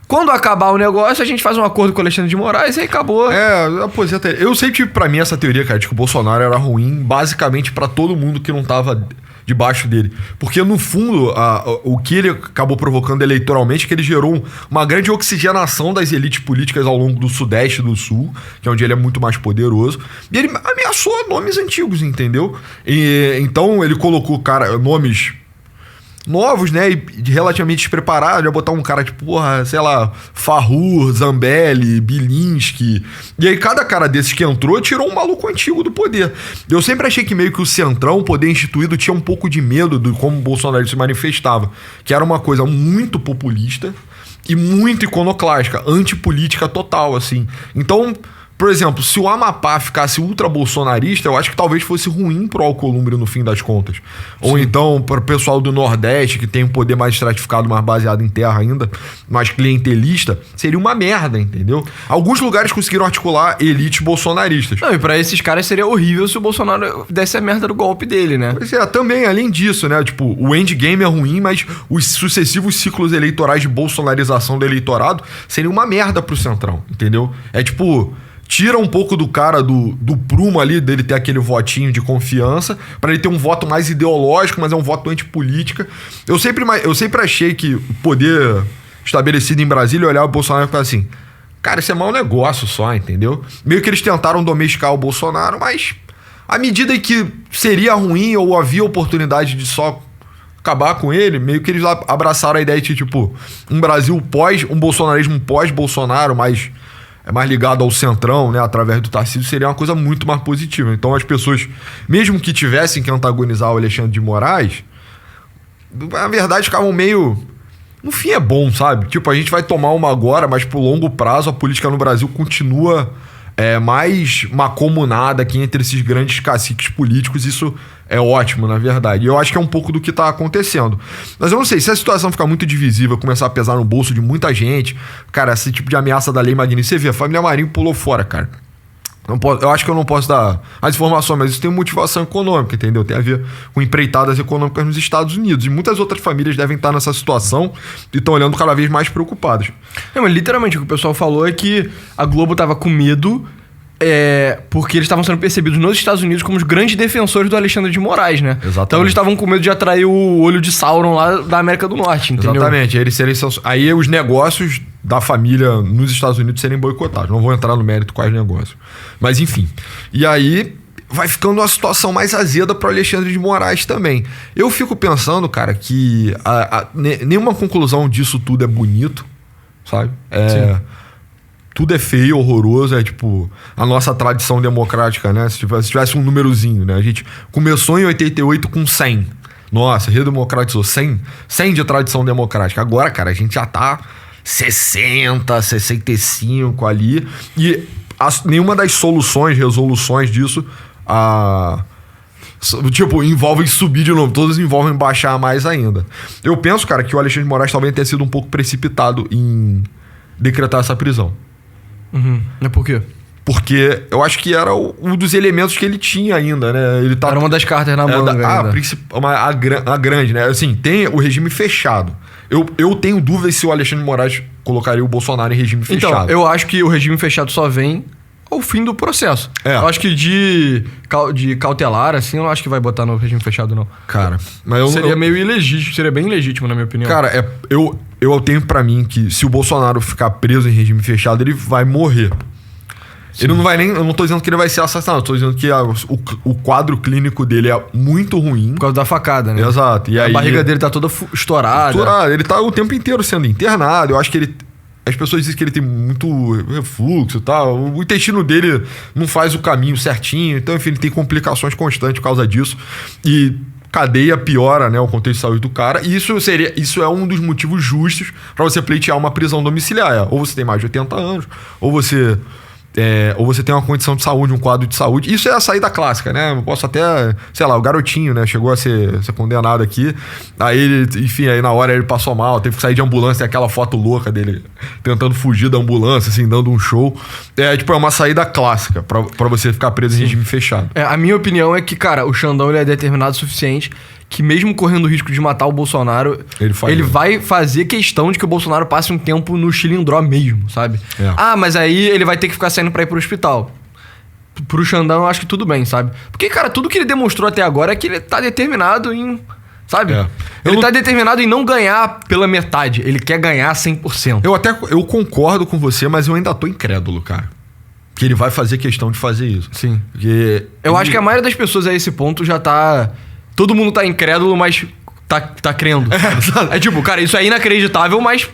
Speaker 1: Quando acabar o negócio, a gente faz um acordo com o Alexandre de Moraes e aí acabou.
Speaker 2: Eu sempre tive pra mim essa teoria, cara, de que o Bolsonaro era ruim, basicamente pra todo mundo que não tava... debaixo dele. Porque, no fundo, o que ele acabou provocando eleitoralmente é que ele gerou uma grande oxigenação das elites políticas ao longo do Sudeste e do Sul, que é onde ele é muito mais poderoso. E ele ameaçou nomes antigos, entendeu? Então, ele colocou, nomes novos, né, e relativamente despreparados. Ia botar um cara tipo, porra, sei lá, Farrur, Zambelli, Bilinski. E aí cada cara desses que entrou tirou um maluco antigo do poder. Eu sempre achei que meio que o Centrão, o poder instituído, tinha um pouco de medo de como o Bolsonaro se manifestava. Que era uma coisa muito populista e muito iconoclástica, antipolítica total, assim. Então, por exemplo, se o Amapá ficasse ultra-bolsonarista, eu acho que talvez fosse ruim pro Alcolumbre no fim das contas. Sim. Ou então, para o pessoal do Nordeste, que tem um poder mais estratificado, mais baseado em terra ainda, mais clientelista, seria uma merda, entendeu? Alguns lugares conseguiram articular elites bolsonaristas.
Speaker 1: Não, e pra esses caras seria horrível se o Bolsonaro desse a merda do golpe dele, né?
Speaker 2: Pois é, também, além disso, né? Tipo, o endgame é ruim, mas os sucessivos ciclos eleitorais de bolsonarização do eleitorado seriam uma merda pro Centrão, entendeu? É tipo... Tira um pouco do cara do prumo ali, dele ter aquele votinho de confiança, pra ele ter um voto mais ideológico, mas é um voto antipolítica. Eu sempre achei que o poder estabelecido em Brasília olhava o Bolsonaro e ficava assim, cara, isso é mau negócio só, entendeu? Meio que eles tentaram domesticar o Bolsonaro, mas à medida em que seria ruim ou havia oportunidade de só acabar com ele, meio que eles abraçaram a ideia de, tipo, um Brasil um bolsonarismo pós-Bolsonaro, mas... é mais ligado ao Centrão, né, através do Tarcísio, seria uma coisa muito mais positiva. Então as pessoas, mesmo que tivessem que antagonizar o Alexandre de Moraes, na verdade ficavam meio... No fim é bom, sabe? Tipo, a gente vai tomar uma agora, mas pro longo prazo a política no Brasil continua mais macomunada aqui entre esses grandes caciques políticos. Isso é ótimo, na verdade. E eu acho que é um pouco do que tá acontecendo. Mas eu não sei, se a situação ficar muito divisiva, começar a pesar no bolso de muita gente, cara, esse tipo de ameaça da Lei Magnífica, você vê, a família Marinho pulou fora, cara. Eu acho que eu não posso dar as informações, mas isso tem motivação econômica, entendeu? Tem a ver com empreitadas econômicas nos Estados Unidos. E muitas outras famílias devem estar nessa situação e estão olhando cada vez mais preocupadas.
Speaker 1: Não, mas literalmente o que o pessoal falou é que a Globo tava com medo porque eles estavam sendo percebidos nos Estados Unidos como os grandes defensores do Alexandre de Moraes, né?
Speaker 2: Exatamente.
Speaker 1: Então eles estavam com medo de atrair o olho de Sauron lá da América do Norte, entendeu?
Speaker 2: Exatamente. Aí os negócios da família nos Estados Unidos serem boicotados. Não vou entrar no mérito quais negócios. Mas enfim. E aí vai ficando uma situação mais azeda para o Alexandre de Moraes também. Eu fico pensando, cara, que nenhuma conclusão disso tudo é bonito, sabe? Sim. Tudo é feio, horroroso, é tipo a nossa tradição democrática, né? Se tivesse um númerozinho, né? A gente começou em 88 com 100. Nossa, redemocratizou 100 de tradição democrática. Agora, cara, a gente já tá 60, 65 ali. E nenhuma das resoluções disso, tipo, envolvem subir de novo. Todas envolvem baixar mais ainda. Eu penso, cara, que o Alexandre de Moraes talvez tenha sido um pouco precipitado em decretar essa prisão.
Speaker 1: Uhum. É por quê?
Speaker 2: Porque eu acho que era um dos elementos que ele tinha ainda, né?
Speaker 1: Era uma das cartas na manga
Speaker 2: a grande, né? Assim, tem o regime fechado. Eu tenho dúvidas se o Alexandre de Moraes colocaria o Bolsonaro em regime fechado.
Speaker 1: Então, eu acho que o regime fechado só vem ao fim do processo. Eu acho que de cautelar, assim, eu não acho que vai botar no regime fechado, não.
Speaker 2: Cara, mas
Speaker 1: seria meio ilegítimo, seria bem ilegítimo, na minha opinião.
Speaker 2: Cara, eu tenho pra mim que se o Bolsonaro ficar preso em regime fechado, ele vai morrer. Sim. Ele não vai nem... Eu não tô dizendo que ele vai ser assassinado, eu tô dizendo que o quadro clínico dele é muito ruim.
Speaker 1: Por causa da facada, né?
Speaker 2: Exato. E
Speaker 1: a barriga dele tá toda estourada.
Speaker 2: Ele tá o tempo inteiro sendo internado. Eu acho que as pessoas dizem que ele tem muito refluxo e tal. O intestino dele não faz o caminho certinho. Então, enfim, ele tem complicações constantes por causa disso. E cadeia piora, né, o contexto de saúde do cara. E isso é um dos motivos justos para você pleitear uma prisão domiciliar. Ou você tem mais de 80 anos, ou você tem uma condição de saúde, um quadro de saúde. Isso é a saída clássica, né? Eu posso até... Sei lá, o garotinho, né? Chegou a ser condenado aqui. Aí, enfim, aí na hora ele passou mal, teve que sair de ambulância. Tem aquela foto louca dele tentando fugir da ambulância, assim, dando um show. É uma saída clássica pra você ficar preso em regime fechado.
Speaker 1: A minha opinião é que, cara, o Xandão ele é determinado o suficiente que mesmo correndo o risco de matar o Bolsonaro, ele vai fazer questão de que o Bolsonaro passe um tempo no chilindró mesmo, sabe? Mas aí ele vai ter que ficar saindo pra ir pro hospital. pro Xandão, eu acho que tudo bem, sabe? Porque, cara, tudo que ele demonstrou até agora é que ele tá determinado em... Sabe? Ele tá determinado em não ganhar pela metade. Ele quer ganhar 100%.
Speaker 2: Eu concordo com você, mas eu ainda tô incrédulo, cara. Que ele vai fazer questão de fazer isso.
Speaker 1: Sim.
Speaker 2: Porque
Speaker 1: eu acho que a maioria das pessoas a esse ponto já tá... Todo mundo tá incrédulo, mas tá crendo. É tipo, cara, isso é inacreditável, mas...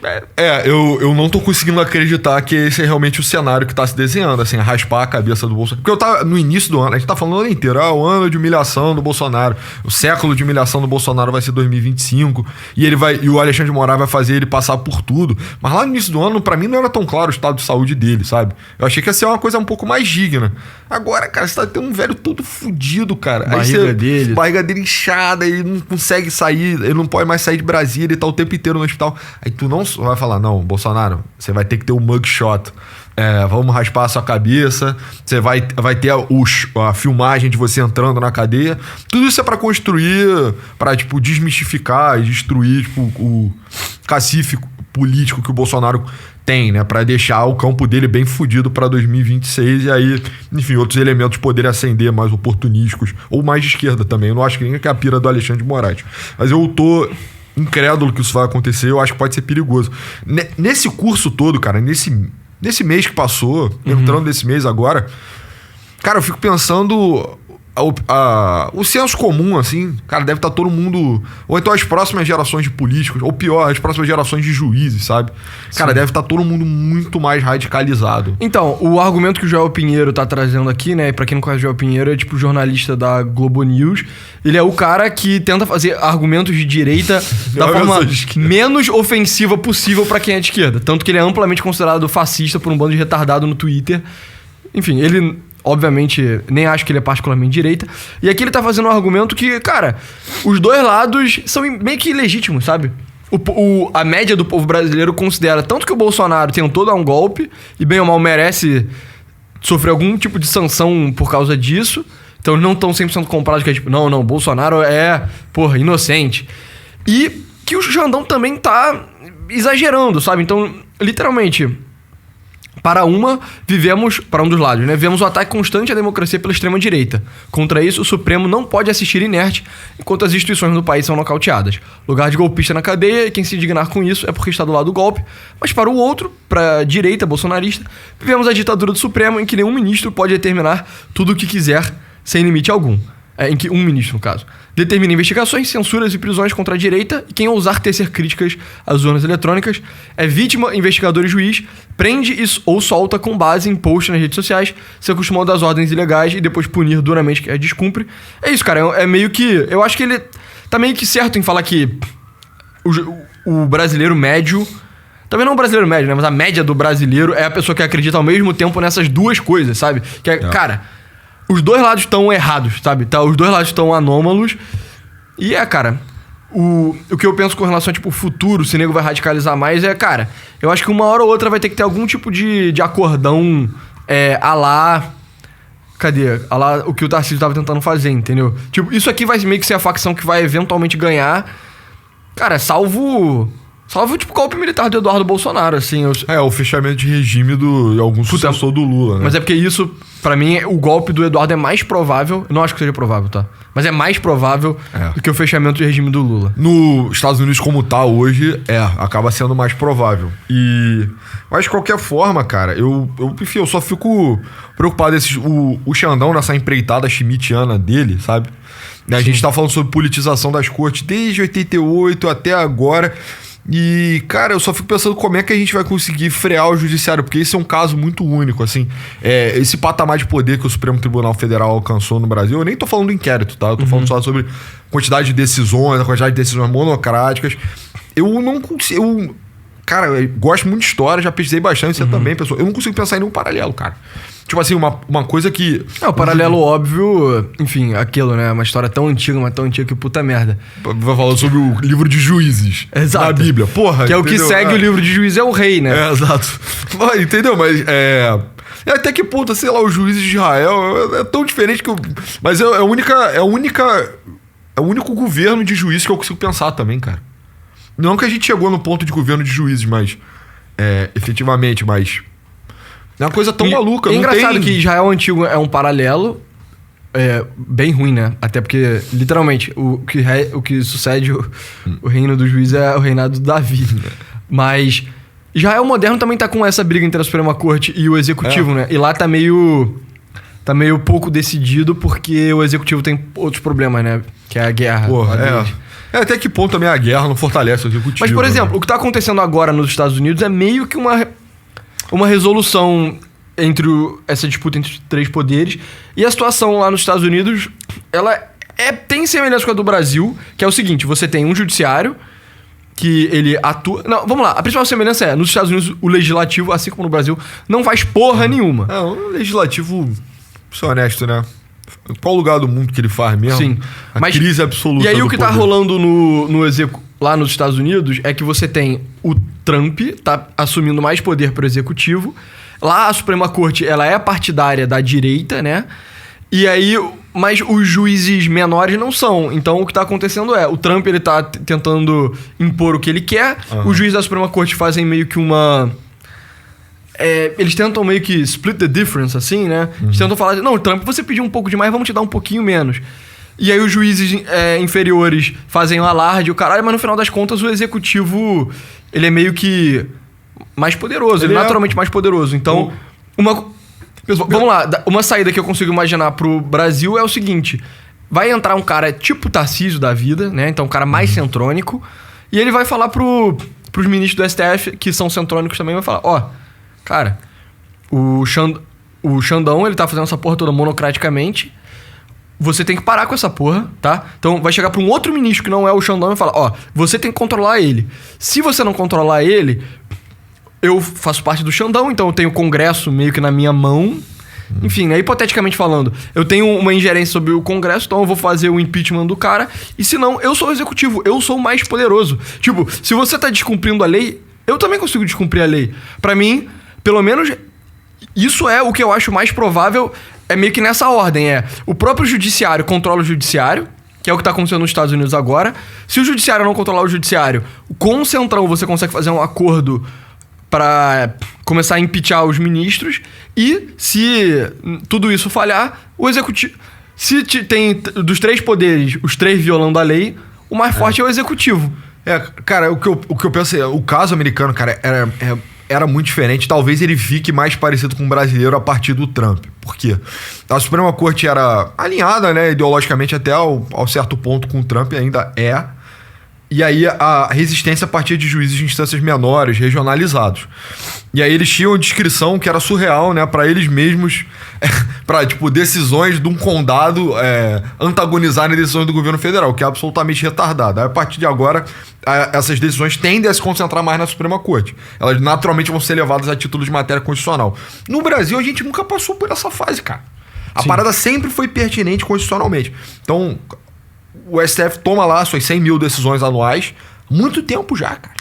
Speaker 2: Eu não tô conseguindo acreditar que esse é realmente o cenário que tá se desenhando, assim, raspar a cabeça do Bolsonaro. Porque eu tava no início do ano, a gente tá falando o ano inteiro, o ano de humilhação do Bolsonaro, o século de humilhação do Bolsonaro vai ser 2025, e o Alexandre de Moraes vai fazer ele passar por tudo. Mas lá no início do ano, pra mim, não era tão claro o estado de saúde dele, sabe? Eu achei que ia ser uma coisa um pouco mais digna. Agora, cara, você tá tendo um velho todo fudido, cara. Barriga dele inchada, ele não consegue sair, ele não pode mais sair de Brasília, ele tá o tempo inteiro no hospital. Aí tu não vai falar, não, Bolsonaro, você vai ter que ter um mugshot. Vamos raspar a sua cabeça, você vai ter a filmagem de você entrando na cadeia. Tudo isso é pra construir, pra, tipo, desmistificar e destruir, tipo, o cacife político que o Bolsonaro tem, né? Pra deixar o campo dele bem fudido pra 2026 e aí, enfim, outros elementos poderem ascender mais oportunísticos ou mais de esquerda também. Eu não acho que nem é a pira do Alexandre de Moraes. Mas eu tô incrédulo que isso vai acontecer, eu acho que pode ser perigoso. Nesse curso todo, cara, nesse mês que passou, entrando nesse mês agora, cara, eu fico pensando... o senso comum, assim, cara, deve estar todo mundo... Ou então as próximas gerações de políticos, ou pior, as próximas gerações de juízes, sabe? Cara, deve estar todo mundo muito mais radicalizado.
Speaker 1: Então, o argumento que o Joel Pinheiro tá trazendo aqui, né? E pra quem não conhece o Joel Pinheiro, é tipo jornalista da Globo News. Ele é o cara que tenta fazer argumentos de direita da forma menos ofensiva possível pra quem é de esquerda. Tanto que ele é amplamente considerado fascista por um bando de retardado no Twitter. Enfim, ele... Obviamente, nem acho que ele é particularmente direita. E aqui ele tá fazendo um argumento que, cara, os dois lados são meio que ilegítimos, sabe? A média do povo brasileiro considera tanto que o Bolsonaro tentou dar um golpe e bem ou mal merece sofrer algum tipo de sanção por causa disso. Então eles não estão 100% comprados que é tipo, não, Bolsonaro é, inocente. E que o Xandão também tá exagerando, sabe? Então, literalmente... Para um dos lados, né? Vemos o ataque constante à democracia pela extrema-direita. Contra isso, o Supremo não pode assistir inerte enquanto as instituições do país são nocauteadas. Lugar de golpista na cadeia, e quem se indignar com isso é porque está do lado do golpe. Mas para o outro, para a direita bolsonarista, vivemos a ditadura do Supremo em que nenhum ministro pode determinar tudo o que quiser sem limite algum. Em que um ministro, no caso, determina investigações, censuras e prisões contra a direita e quem ousar tecer críticas às urnas eletrônicas é vítima, investigador e juiz, prende ou solta com base em posts nas redes sociais, se acostumando às ordens ilegais e depois punir duramente quem a descumpre. É isso, cara. É meio que... Eu acho que ele tá meio que certo em falar que o brasileiro médio... Também não o brasileiro médio, né? Mas a média do brasileiro é a pessoa que acredita ao mesmo tempo nessas duas coisas, sabe? Cara... Os dois lados estão errados, sabe? Os dois lados estão anômalos. E cara... O que eu penso com relação a, tipo, o futuro, se o nego vai radicalizar mais, cara... Eu acho que uma hora ou outra vai ter que ter algum tipo de acordão Cadê? O que o Tarcísio tava tentando fazer, entendeu? Tipo, isso aqui vai meio que ser a facção que vai eventualmente ganhar. Cara, salvo tipo, golpe militar do Eduardo Bolsonaro, assim.
Speaker 2: O fechamento de regime de algum sucessor do Lula, né?
Speaker 1: Mas é porque isso, pra mim, o golpe do Eduardo é mais provável. Eu não acho que seja provável, tá? Mas é mais provável do que o fechamento de regime do Lula.
Speaker 2: Nos Estados Unidos, como tá hoje, acaba sendo mais provável. Mas de qualquer forma, cara, enfim, eu só fico preocupado. O Xandão, nessa empreitada schmittiana dele, sabe? A gente tá falando sobre politização das cortes desde 88 até agora. E, cara, eu só fico pensando como é que a gente vai conseguir frear o judiciário, porque esse é um caso muito único, assim. Esse patamar de poder que o Supremo Tribunal Federal alcançou no Brasil, eu nem tô falando do inquérito, tá? Eu tô falando só sobre quantidade de decisões, a quantidade de decisões monocráticas. Eu não consigo... Cara, eu gosto muito de história, já pesquisei bastante, você também, pessoal. Eu não consigo pensar em nenhum paralelo, cara. Tipo assim, uma coisa que...
Speaker 1: o paralelo óbvio, enfim, aquilo, né? Uma história tão antiga, mas tão antiga que puta merda.
Speaker 2: Vai falar sobre o livro de Juízes.
Speaker 1: Exato.
Speaker 2: Da Bíblia. Porra,
Speaker 1: que é entendeu? O que segue o livro de Juízes é o rei, né?
Speaker 2: Exato. Entendeu? Mas até que ponto, sei lá, os juízes de Israel é tão diferente que eu... Mas é o único governo de juízes que eu consigo pensar também, cara. Não que a gente chegou no ponto de governo de juízes, mas... efetivamente, mas... É uma coisa tão maluca.
Speaker 1: É
Speaker 2: não
Speaker 1: engraçado
Speaker 2: tem...
Speaker 1: que Israel antigo é um paralelo bem ruim, né? Até porque, literalmente, o que sucede o reino do juiz é o reinado do Davi. Mas Israel moderno também tá com essa briga entre a Suprema Corte e o Executivo, né? E lá tá meio pouco decidido porque o Executivo tem outros problemas, né? Que é a guerra.
Speaker 2: Porra, até que ponto também a guerra não fortalece o Executivo.
Speaker 1: Mas, por exemplo, o que tá acontecendo agora nos Estados Unidos é meio que uma resolução entre essa disputa entre os três poderes. E a situação lá nos Estados Unidos, ela tem semelhança com a do Brasil, que é o seguinte, você tem um judiciário que ele atua... Não, vamos lá, a principal semelhança é, nos Estados Unidos, o legislativo, assim como no Brasil, não faz porra nenhuma.
Speaker 2: O legislativo, pra ser honesto, né? Qual lugar do mundo que ele faz mesmo?
Speaker 1: Sim.
Speaker 2: Mas crise absoluta.
Speaker 1: E aí o que tá
Speaker 2: poder.
Speaker 1: rolando lá nos Estados Unidos é que você tem o Trump tá assumindo mais poder pro executivo. Lá a Suprema Corte, ela é partidária da direita, né? E aí, mas os juízes menores não são. Então o que tá acontecendo o Trump ele tá tentando impor o que ele quer. Os juízes da Suprema Corte fazem meio que eles tentam meio que split the difference, assim, né? Eles tentam falar, não, Trump, você pediu um pouco demais, vamos te dar um pouquinho menos. E aí os juízes inferiores fazem um alarde, o caralho, mas no final das contas o executivo, ele é meio que mais poderoso, ele é naturalmente mais poderoso. Então, vamos lá, uma saída que eu consigo imaginar pro Brasil é o seguinte, vai entrar um cara tipo Tarcísio da vida, né? Então um cara mais centrônico, e ele vai falar pros ministros do STF, que são centrônicos também, vai falar, cara, o Xandão, ele tá fazendo essa porra toda monocraticamente. Você tem que parar com essa porra, tá? Então vai chegar pra um outro ministro que não é o Xandão e falar, você tem que controlar ele. Se você não controlar ele, eu faço parte do Xandão, então eu tenho o Congresso meio que na minha mão. Enfim, né? Hipoteticamente falando, eu tenho uma ingerência sobre o Congresso, então eu vou fazer o impeachment do cara. E se não, eu sou o executivo, eu sou o mais poderoso. Tipo, se você tá descumprindo a lei, eu também consigo descumprir a lei. Pra mim, pelo menos, isso é o que eu acho mais provável, é meio que nessa ordem, o próprio judiciário controla o judiciário, que é o que tá acontecendo nos Estados Unidos agora. Se o judiciário não controlar o judiciário, com o Centrão você consegue fazer um acordo pra começar a impeachar os ministros, e se tudo isso falhar, o executivo... Se tem dos três poderes, os três violando a lei, o mais forte é o executivo.
Speaker 2: Cara, o que eu penso o caso americano, cara, era muito diferente. Talvez ele fique mais parecido com o brasileiro a partir do Trump. Por quê? A Suprema Corte era alinhada, né, ideologicamente até ao certo ponto com o Trump, ainda é. E aí a resistência a partir de juízes de instâncias menores, regionalizados. E aí eles tinham descrição que era surreal, né, pra eles mesmos, pra, tipo, decisões de um condado antagonizarem decisões do governo federal, que é absolutamente retardado. Aí, a partir de agora, essas decisões tendem a se concentrar mais na Suprema Corte. Elas naturalmente vão ser levadas a título de matéria constitucional. No Brasil, a gente nunca passou por essa fase, cara. A parada sempre foi pertinente constitucionalmente. Então, o STF toma lá suas 100 mil decisões anuais há muito tempo já, cara.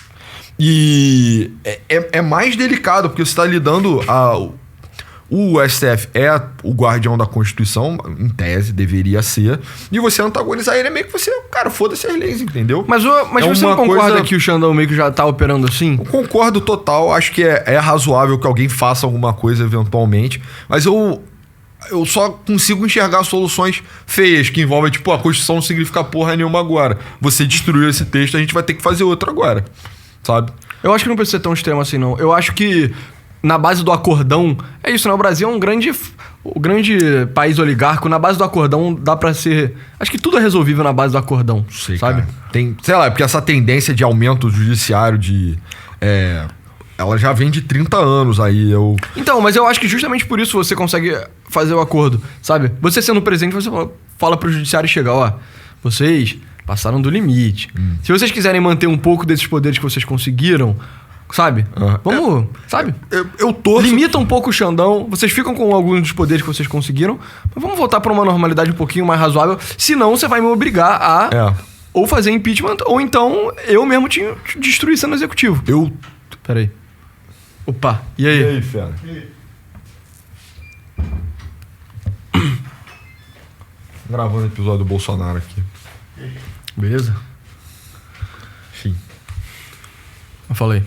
Speaker 2: E é mais delicado, porque você está lidando... O STF é o guardião da Constituição, em tese, deveria ser. E você antagonizar ele é meio que você... Cara, foda-se as leis, entendeu?
Speaker 1: Mas você não concorda que o Xandão meio que já tá operando assim?
Speaker 2: Eu concordo total. Acho que é razoável que alguém faça alguma coisa eventualmente. Mas eu só consigo enxergar soluções feias, que envolvem, tipo, a Constituição não significa porra nenhuma agora. Você destruiu esse texto, a gente vai ter que fazer outro agora, sabe?
Speaker 1: Eu acho que não precisa ser tão extremo assim, não. Eu acho que na base do acordão... É isso, né? O Brasil é um grande país oligarco. Na base do acordão dá pra ser... Acho que tudo é resolvível na base do acordão, sabe?
Speaker 2: Cara. Tem, sei lá, porque essa tendência de aumento do judiciário ela já vem de 30 anos aí.
Speaker 1: Então, mas eu acho que justamente por isso você consegue fazer o acordo, sabe? Você sendo presidente, você fala pro judiciário chegar, vocês passaram do limite. Se vocês quiserem manter um pouco desses poderes que vocês conseguiram, sabe? Vamos, sabe?
Speaker 2: Eu torço...
Speaker 1: Limita um pouco o Xandão, vocês ficam com alguns dos poderes que vocês conseguiram, mas vamos voltar pra uma normalidade um pouquinho mais razoável, senão você vai me obrigar a ou fazer impeachment, ou então eu mesmo te destruir sendo executivo. Peraí. Opa, e aí?
Speaker 2: E aí, fera? Gravando o episódio do Bolsonaro aqui.
Speaker 1: Beleza?
Speaker 2: Enfim.
Speaker 1: Eu falei.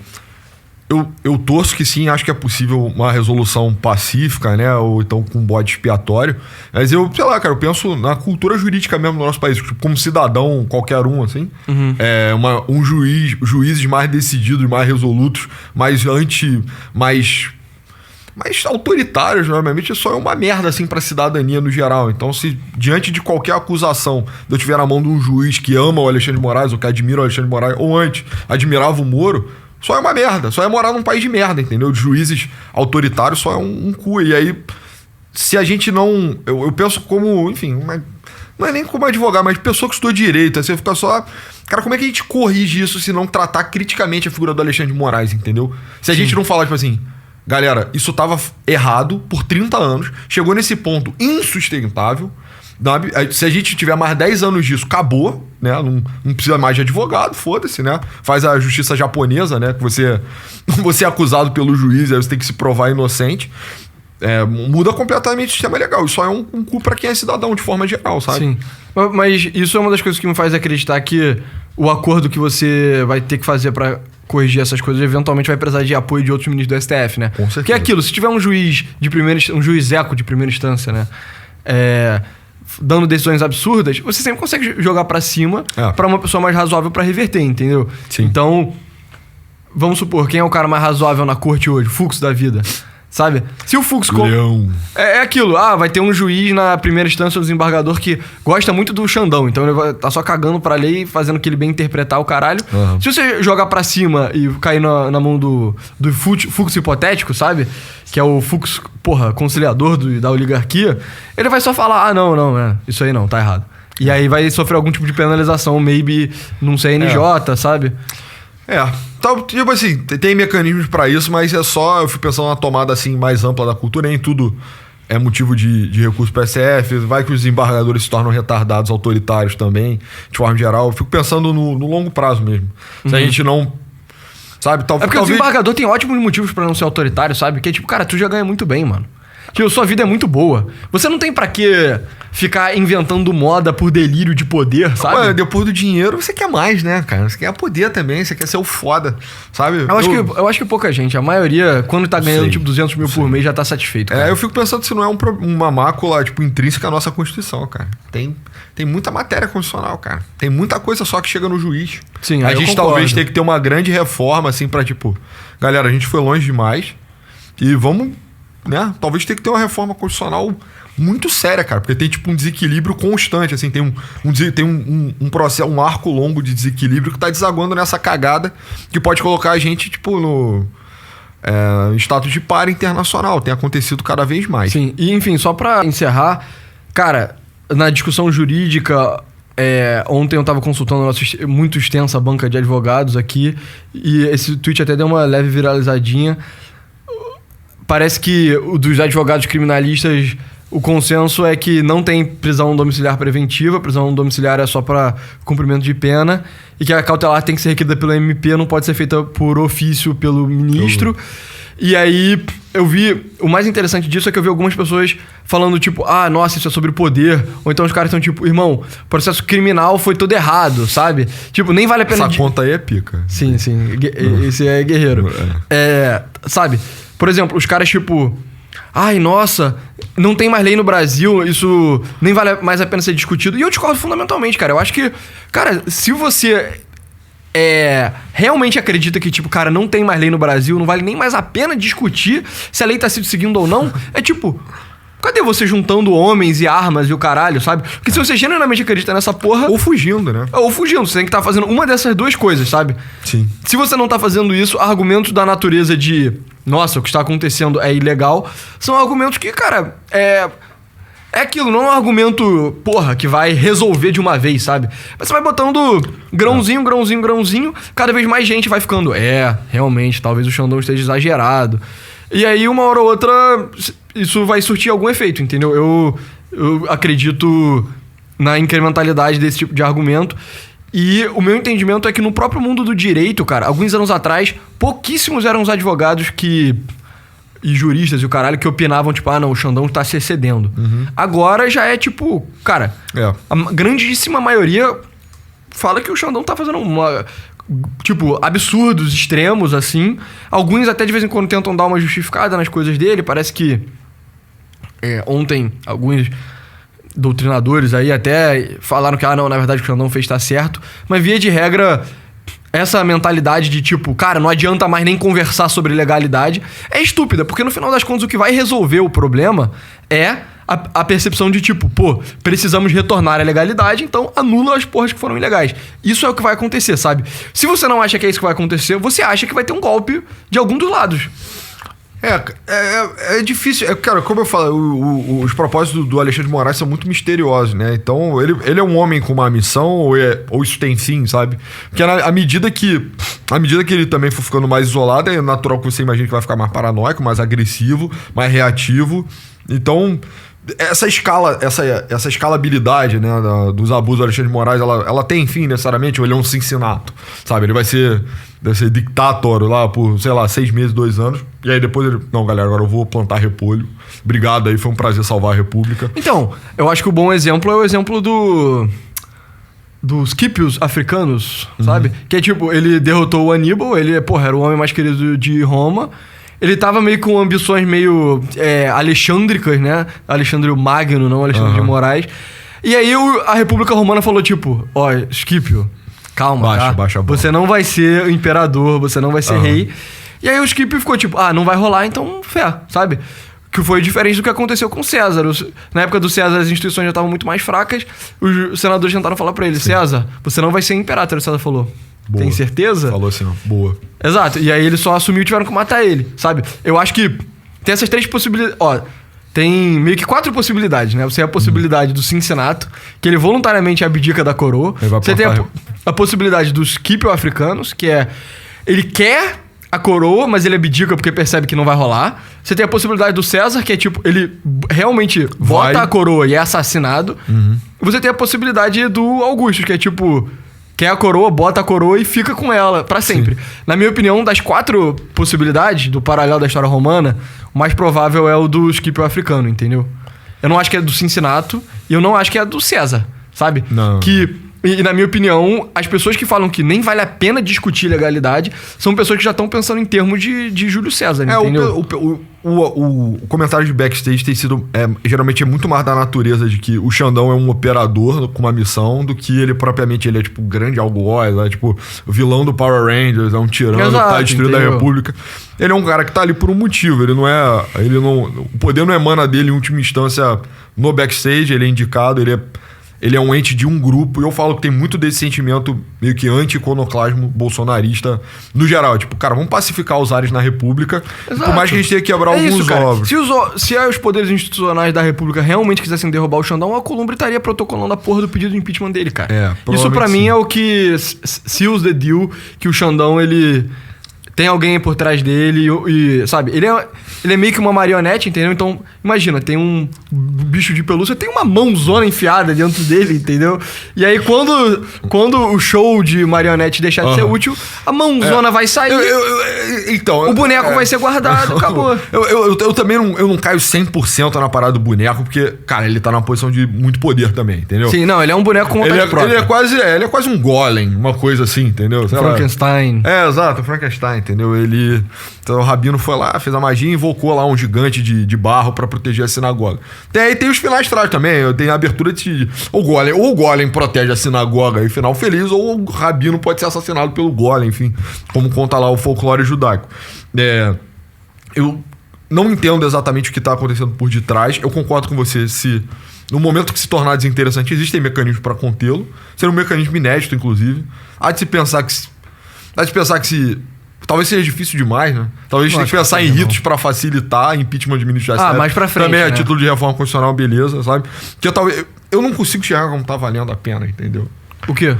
Speaker 2: Eu torço que sim, acho que é possível uma resolução pacífica, né? Ou então com bode expiatório. Mas eu, sei lá, cara, eu penso na cultura jurídica mesmo do nosso país, tipo, como cidadão, qualquer um, assim. Juízes mais decididos, mais resolutos, mais autoritários, normalmente, isso é uma merda, assim, pra cidadania no geral. Então, se diante de qualquer acusação eu tiver na mão de um juiz que ama o Alexandre de Moraes, ou que admira o Alexandre de Moraes, ou antes admirava o Moro, só é uma merda. Só é morar num país de merda, entendeu? De juízes autoritários só é um cu. E aí, se a gente não... Eu penso como, enfim, não é nem como advogado, mas pessoa que estudou direito. Assim, fica só... Cara, como é que a gente corrige isso se não tratar criticamente a figura do Alexandre de Moraes, entendeu? Se a gente não falar, tipo assim... Galera, isso tava errado por 30 anos. Chegou nesse ponto insustentável. Se a gente tiver mais 10 anos disso, acabou, né? Não precisa mais de advogado, foda-se, né? Faz a justiça japonesa, né? Que você é acusado pelo juiz, aí você tem que se provar inocente. Muda completamente o sistema legal. Isso só é um cu pra quem é cidadão, de forma geral, sabe?
Speaker 1: Sim. Mas isso é uma das coisas que me faz acreditar que o acordo que você vai ter que fazer pra corrigir essas coisas eventualmente vai precisar de apoio de outros ministros do STF, né?
Speaker 2: Com certeza.
Speaker 1: Porque é aquilo, se tiver um juiz um juiz eco de primeira instância, né? Dando decisões absurdas, você sempre consegue jogar pra cima pra uma pessoa mais razoável pra reverter, entendeu?
Speaker 2: Sim.
Speaker 1: Então, vamos supor, quem é o cara mais razoável na corte hoje? Fux da vida. Sabe? Se o Fux...
Speaker 2: Leão.
Speaker 1: É aquilo. Vai ter um juiz na primeira instância, um desembargador que gosta muito do Xandão. Então ele vai tá só cagando pra lei, fazendo que ele bem interpretar o caralho.
Speaker 2: Uhum.
Speaker 1: Se você jogar pra cima e cair na mão do Fux hipotético, sabe? Que é o Fux, conciliador da oligarquia. Ele vai só falar, não, isso aí não, tá errado. E aí vai sofrer algum tipo de penalização, maybe num CNJ, sabe?
Speaker 2: Tipo assim, tem mecanismos pra isso, mas eu fico pensando na tomada assim mais ampla da cultura, nem tudo é motivo de recurso pro SF, vai que os desembargadores se tornam retardados, autoritários também, de forma geral. Eu fico pensando no longo prazo mesmo. Se a gente não... Sabe?
Speaker 1: Porque o desembargador tem ótimos motivos pra não ser autoritário, sabe? Que é tipo, cara, tu já ganha muito bem, mano. Tipo, sua vida é muito boa. Você não tem pra que ficar inventando moda por delírio de poder, sabe?
Speaker 2: Mano, depois do dinheiro, você quer mais, né, cara? Você quer poder também, você quer ser o foda, sabe?
Speaker 1: Eu acho que pouca gente. A maioria, quando tá ganhando tipo 200 mil por mês, já tá satisfeito. Cara.
Speaker 2: Eu fico pensando se não é uma mácula, tipo, intrínseca à nossa Constituição, cara. Tem muita matéria constitucional, cara. Tem muita coisa só que chega no juiz.
Speaker 1: Sim,
Speaker 2: a gente talvez tenha que ter uma grande reforma, assim, pra tipo... Galera, a gente foi longe demais e vamos... Né? Talvez tenha que ter uma reforma constitucional muito séria, cara, porque tem tipo um desequilíbrio constante, assim, tem um processo, um arco longo de desequilíbrio que tá desaguando nessa cagada que pode colocar a gente, tipo, no status de par internacional. Tem acontecido cada vez mais.
Speaker 1: Sim, e enfim, só pra encerrar, cara, na discussão jurídica, ontem eu tava consultando a nossa muito extensa banca de advogados aqui, e esse tweet até deu uma leve viralizadinha. Parece que dos advogados criminalistas, o consenso é que não tem prisão domiciliar preventiva, prisão domiciliar é só para cumprimento de pena, e que a cautelar tem que ser requerida pelo MP, não pode ser feita por ofício pelo ministro. E aí, eu vi... O mais interessante disso é que eu vi algumas pessoas falando, tipo... nossa, isso é sobre poder. Ou então os caras estão tipo... Irmão, processo criminal foi todo errado, sabe? Tipo, nem vale a pena...
Speaker 2: Essa conta aí é pica.
Speaker 1: Sim. Esse é guerreiro. Sabe? Por exemplo, os caras tipo... nossa, não tem mais lei no Brasil, isso nem vale mais a pena ser discutido. E eu discordo fundamentalmente, cara. Eu acho que... Cara, se você... realmente acredita que, tipo, cara, não tem mais lei no Brasil, não vale nem mais a pena discutir se a lei tá se seguindo ou não, tipo... Cadê você juntando homens e armas e o caralho, sabe? Porque se você genuinamente acredita nessa porra...
Speaker 2: Ou fugindo, né?
Speaker 1: Ou fugindo. Você tem que estar fazendo uma dessas duas coisas, sabe?
Speaker 2: Sim.
Speaker 1: Se você não tá fazendo isso, argumentos da natureza de... Nossa, o que está acontecendo é ilegal. São argumentos que, cara... É aquilo, não é um argumento, que vai resolver de uma vez, sabe? Mas você vai botando grãozinho, cada vez mais gente vai ficando... realmente, talvez o Xandão esteja exagerado. E aí, uma hora ou outra, isso vai surtir algum efeito, entendeu? Eu acredito na incrementalidade desse tipo de argumento. E o meu entendimento é que no próprio mundo do direito, cara, alguns anos atrás, pouquíssimos eram os advogados e juristas e o caralho que opinavam, tipo, não, o Xandão tá se excedendo. Uhum. Agora já é tipo, cara, a grandíssima maioria fala que o Xandão tá fazendo tipo, absurdos, extremos, assim. Alguns até de vez em quando tentam dar uma justificada nas coisas dele. Parece que ontem alguns doutrinadores aí até falaram que, não, na verdade o que o Xandão fez tá certo. Mas via de regra, essa mentalidade de tipo, cara, não adianta mais nem conversar sobre legalidade, é estúpida, porque no final das contas o que vai resolver o problema é a percepção de tipo, pô, precisamos retornar à legalidade, então anula as porras que foram ilegais. Isso é o que vai acontecer, sabe? Se você não acha que é isso que vai acontecer, você acha que vai ter um golpe de algum dos lados.
Speaker 2: É difícil. Cara, como eu falo, os propósitos do Alexandre de Moraes são muito misteriosos, né? Então, ele é um homem com uma missão, ou isso tem fim, sabe? Porque à medida que ele também for ficando mais isolado, é natural que você imagine que vai ficar mais paranoico, mais agressivo, mais reativo. Então, essa escalabilidade, né, dos abusos do Alexandre de Moraes, ela tem fim necessariamente, ou ele é um Cincinnato, sabe? Ele vai ser dictator lá por, sei lá, 6 meses, 2 anos. E aí depois ele... Não, galera, agora eu vou plantar repolho. Obrigado aí, foi um prazer salvar a República.
Speaker 1: Então, eu acho que o bom exemplo é o exemplo dos Scipios africanos, sabe? Que é tipo, ele derrotou o Aníbal, ele, era o homem mais querido de Roma. Ele tava meio com ambições meio alexandricas, né? Alexandre o Magno, não Alexandre de Moraes. E aí a República Romana falou tipo, Scipio, calma,
Speaker 2: baixa a bola.
Speaker 1: Você não vai ser imperador, você não vai ser rei. E aí o Scipio ficou tipo, não vai rolar, então fé, sabe? Que foi diferente do que aconteceu com César. Na época do César, as instituições já estavam muito mais fracas. Os senadores tentaram falar pra ele, César, você não vai ser imperador. O César falou, boa. Tem certeza?
Speaker 2: Falou assim, boa.
Speaker 1: Exato. E aí ele só assumiu e tiveram que matar ele, sabe? Eu acho que tem essas 3 possibilidades. Tem meio que 4 possibilidades, né? Você tem a possibilidade do Cincinnato, que ele voluntariamente abdica da coroa. Você tem a possibilidade dos Scipio africanos, que é... Ele quer a coroa, mas ele abdica porque percebe que não vai rolar. Você tem a possibilidade do César, que é tipo... Ele realmente bota a coroa e é assassinado. E você tem a possibilidade do Augusto, que é tipo... Quer a coroa, bota a coroa e fica com ela pra sempre. Sim. Na minha opinião, das 4 possibilidades do paralelo da história romana, o mais provável é o do Scipio africano, entendeu? Eu não acho que é do Cincinnato e eu não acho que é do César, sabe?
Speaker 2: Não.
Speaker 1: E na minha opinião, as pessoas que falam que nem vale a pena discutir legalidade são pessoas que já estão pensando em termos de Júlio César, entendeu?
Speaker 2: O comentário de backstage tem sido... geralmente é muito mais da natureza de que o Xandão é um operador com uma missão do que ele propriamente... Ele é tipo grande algoz, é tipo o vilão do Power Rangers, é um tirano que tá destruindo a República. Ele é um cara que tá ali por um motivo. O poder não emana dele em última instância no backstage, ele é indicado, ele é um ente de um grupo, e eu falo que tem muito desse sentimento meio que anti-iconoclasmo bolsonarista no geral. Tipo, cara, vamos pacificar os ares na República, por mais que a gente tenha que quebrar alguns ovos.
Speaker 1: Se os poderes institucionais da República realmente quisessem derrubar o Xandão, a Columbre estaria protocolando a porra do pedido de impeachment dele, cara. Isso pra mim é o que seals the deal, que o Xandão, ele... Tem alguém por trás dele e sabe? Ele é meio que uma marionete, entendeu? Então, imagina, tem um bicho de pelúcia, tem uma mãozona enfiada dentro dele, entendeu? E aí, quando o show de marionete deixar de ser útil, a mãozona vai sair.
Speaker 2: Então...
Speaker 1: O boneco vai ser guardado, acabou.
Speaker 2: Eu também não caio 100% na parada do boneco, porque, cara, ele tá numa posição de muito poder também, entendeu?
Speaker 1: Sim, não, ele é um boneco com vontade própria.
Speaker 2: Ele é quase um golem, uma coisa assim, entendeu?
Speaker 1: Frankenstein.
Speaker 2: Exato, Frankenstein. Entendeu? Então o Rabino foi lá, fez a magia e invocou lá um gigante de barro pra proteger a sinagoga. Tem os finais trágicos também. Tem a abertura de... Ou o Golem protege a sinagoga e final feliz, ou o Rabino pode ser assassinado pelo Golem, enfim. Como conta lá o folclore judaico. Eu não entendo exatamente o que tá acontecendo por detrás. Eu concordo com você. No momento que se tornar desinteressante, existem mecanismos pra contê-lo. Seria um mecanismo inédito, inclusive. Há de se pensar que talvez seja difícil demais, né? Talvez tenha que pensar em ritos pra facilitar impeachment de ministro da
Speaker 1: mais pra frente,
Speaker 2: também
Speaker 1: né?
Speaker 2: A título de reforma constitucional, beleza, sabe? Que eu não consigo chegar como tá valendo a pena, entendeu?
Speaker 1: O quê?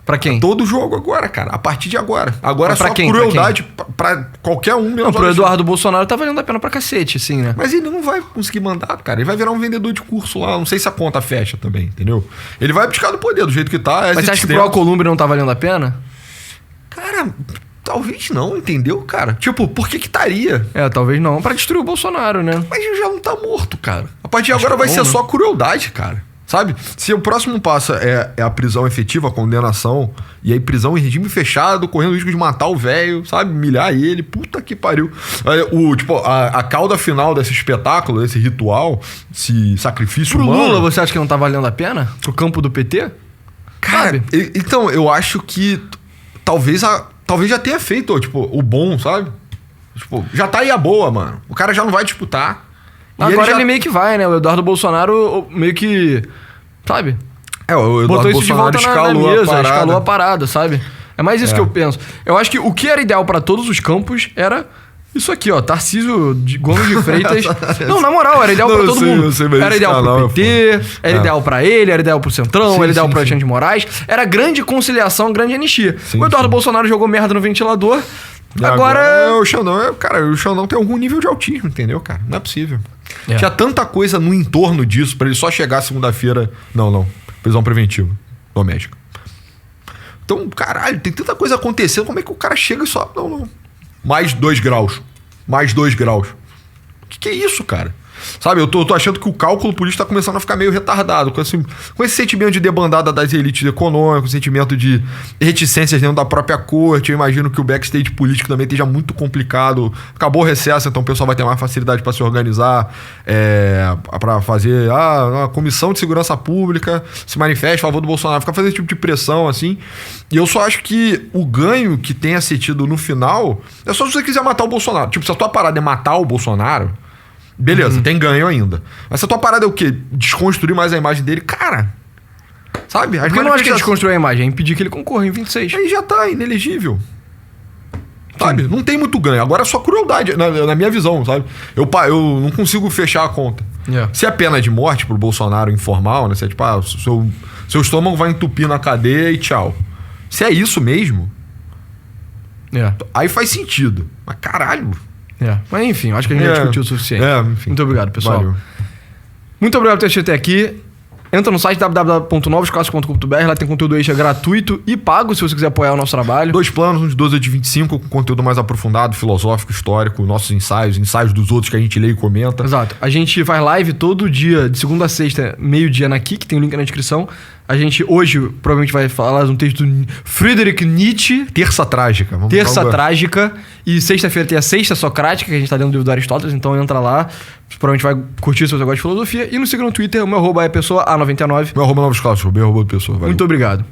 Speaker 1: Pra quem?
Speaker 2: Todo jogo agora, cara. A partir de agora. Agora é só
Speaker 1: quem?
Speaker 2: crueldade pra qualquer um.
Speaker 1: Não, pro Eduardo Bolsonaro tá valendo a pena pra cacete, assim, né?
Speaker 2: Mas ele não vai conseguir mandato, cara. Ele vai virar um vendedor de curso lá. Não sei se a conta fecha também, entendeu? Ele vai buscar do poder, do jeito que tá.
Speaker 1: Mas você acha que pro Alcolumbre não tá valendo a pena?
Speaker 2: Cara... Talvez não, entendeu, cara? Tipo, por que estaria?
Speaker 1: Talvez não. Pra destruir o Bolsonaro, né?
Speaker 2: Mas já não tá morto, cara. A partir de agora vai ser só crueldade, cara. Sabe? Se o próximo passo é a prisão efetiva, a condenação, e aí prisão em regime fechado, correndo o risco de matar o velho, sabe? Humilhar ele, puta que pariu. A cauda final desse espetáculo, desse ritual, esse sacrifício
Speaker 1: Pro
Speaker 2: humano...
Speaker 1: Lula, você acha que não tá valendo a pena? Pro campo do PT?
Speaker 2: Cara, então, eu acho que talvez já tenha feito, tipo, o bom, sabe? Tipo, já tá aí a boa, mano. O cara já não vai disputar.
Speaker 1: Agora ele meio que vai, né? O Eduardo Bolsonaro meio que, sabe?
Speaker 2: O Eduardo
Speaker 1: botou isso de
Speaker 2: Bolsonaro
Speaker 1: volta na mesa, escalou a parada, sabe? É mais isso que eu penso. Eu acho que o que era ideal pra todos os campos era isso aqui, ó. Tarcísio Gomes de Freitas. Não, na moral, era ideal pra todo mundo. Era ideal pro PT, era ideal pra ele, era ideal pro Centrão, era ideal pro Alexandre de Moraes. Era grande conciliação, grande anistia. O Eduardo Bolsonaro jogou merda no ventilador. Agora
Speaker 2: o Xandão tem algum nível de autismo, entendeu, cara? Não é possível. Tinha tanta coisa no entorno disso pra ele só chegar segunda-feira. Não. Prisão preventiva. Doméstica. Então, caralho, tem tanta coisa acontecendo. Como é que o cara chega e só... Não. Mais 2 graus. Mais 2 graus. O que é isso, cara? Sabe, eu tô achando que o cálculo político tá começando a ficar meio retardado. Com esse sentimento de debandada das elites econômicas, sentimento de reticências dentro da própria corte. Eu imagino que o backstage político também esteja muito complicado. Acabou o recesso, então o pessoal vai ter mais facilidade para se organizar, para fazer a comissão de segurança pública se manifesta a favor do Bolsonaro, ficar fazendo esse tipo de pressão, assim. E eu só acho que o ganho que tenha sido tido no final é só se você quiser matar o Bolsonaro. Tipo, se a tua parada é matar o Bolsonaro, beleza, tem ganho ainda. Mas se a tua parada é o quê? Desconstruir mais a imagem dele? Cara, sabe?
Speaker 1: Eu não acho que é desconstruir a imagem, é impedir que ele concorra em 26.
Speaker 2: Aí já tá inelegível. Sabe? Não tem muito ganho. Agora é só crueldade, na minha visão, sabe? Eu não consigo fechar a conta. Se é pena de morte pro Bolsonaro informal, né? Se é tipo, seu estômago vai entupir na cadeia e tchau. Se é isso mesmo, aí faz sentido. Mas caralho...
Speaker 1: Mas enfim, acho que a gente já discutiu o suficiente.
Speaker 2: Enfim.
Speaker 1: Muito obrigado, pessoal.
Speaker 2: Valeu.
Speaker 1: Muito obrigado por ter assistido até aqui. Entra no site www.novosclasses.com.br, lá tem conteúdo extra gratuito e pago se você quiser apoiar o nosso trabalho.
Speaker 2: 2 planos, um de 12 e de 25, com conteúdo mais aprofundado, filosófico, histórico, nossos ensaios dos outros que a gente lê e comenta.
Speaker 1: Exato. A gente faz live todo dia, de segunda a sexta, meio-dia na Kik, tem o link na descrição. A gente hoje provavelmente vai falar de um texto do Friedrich Nietzsche.
Speaker 2: Terça Trágica.
Speaker 1: Terça Trágica. E sexta-feira tem a Sexta Socrática, que a gente tá lendo o livro do Aristóteles, então entra lá. Provavelmente vai curtir se você gosta de filosofia. E nos siga no Twitter, o meu arroba é pessoa A99.
Speaker 2: Meu arroba Novos Clássicos, meu arroba pessoa. Valeu.
Speaker 1: Muito obrigado.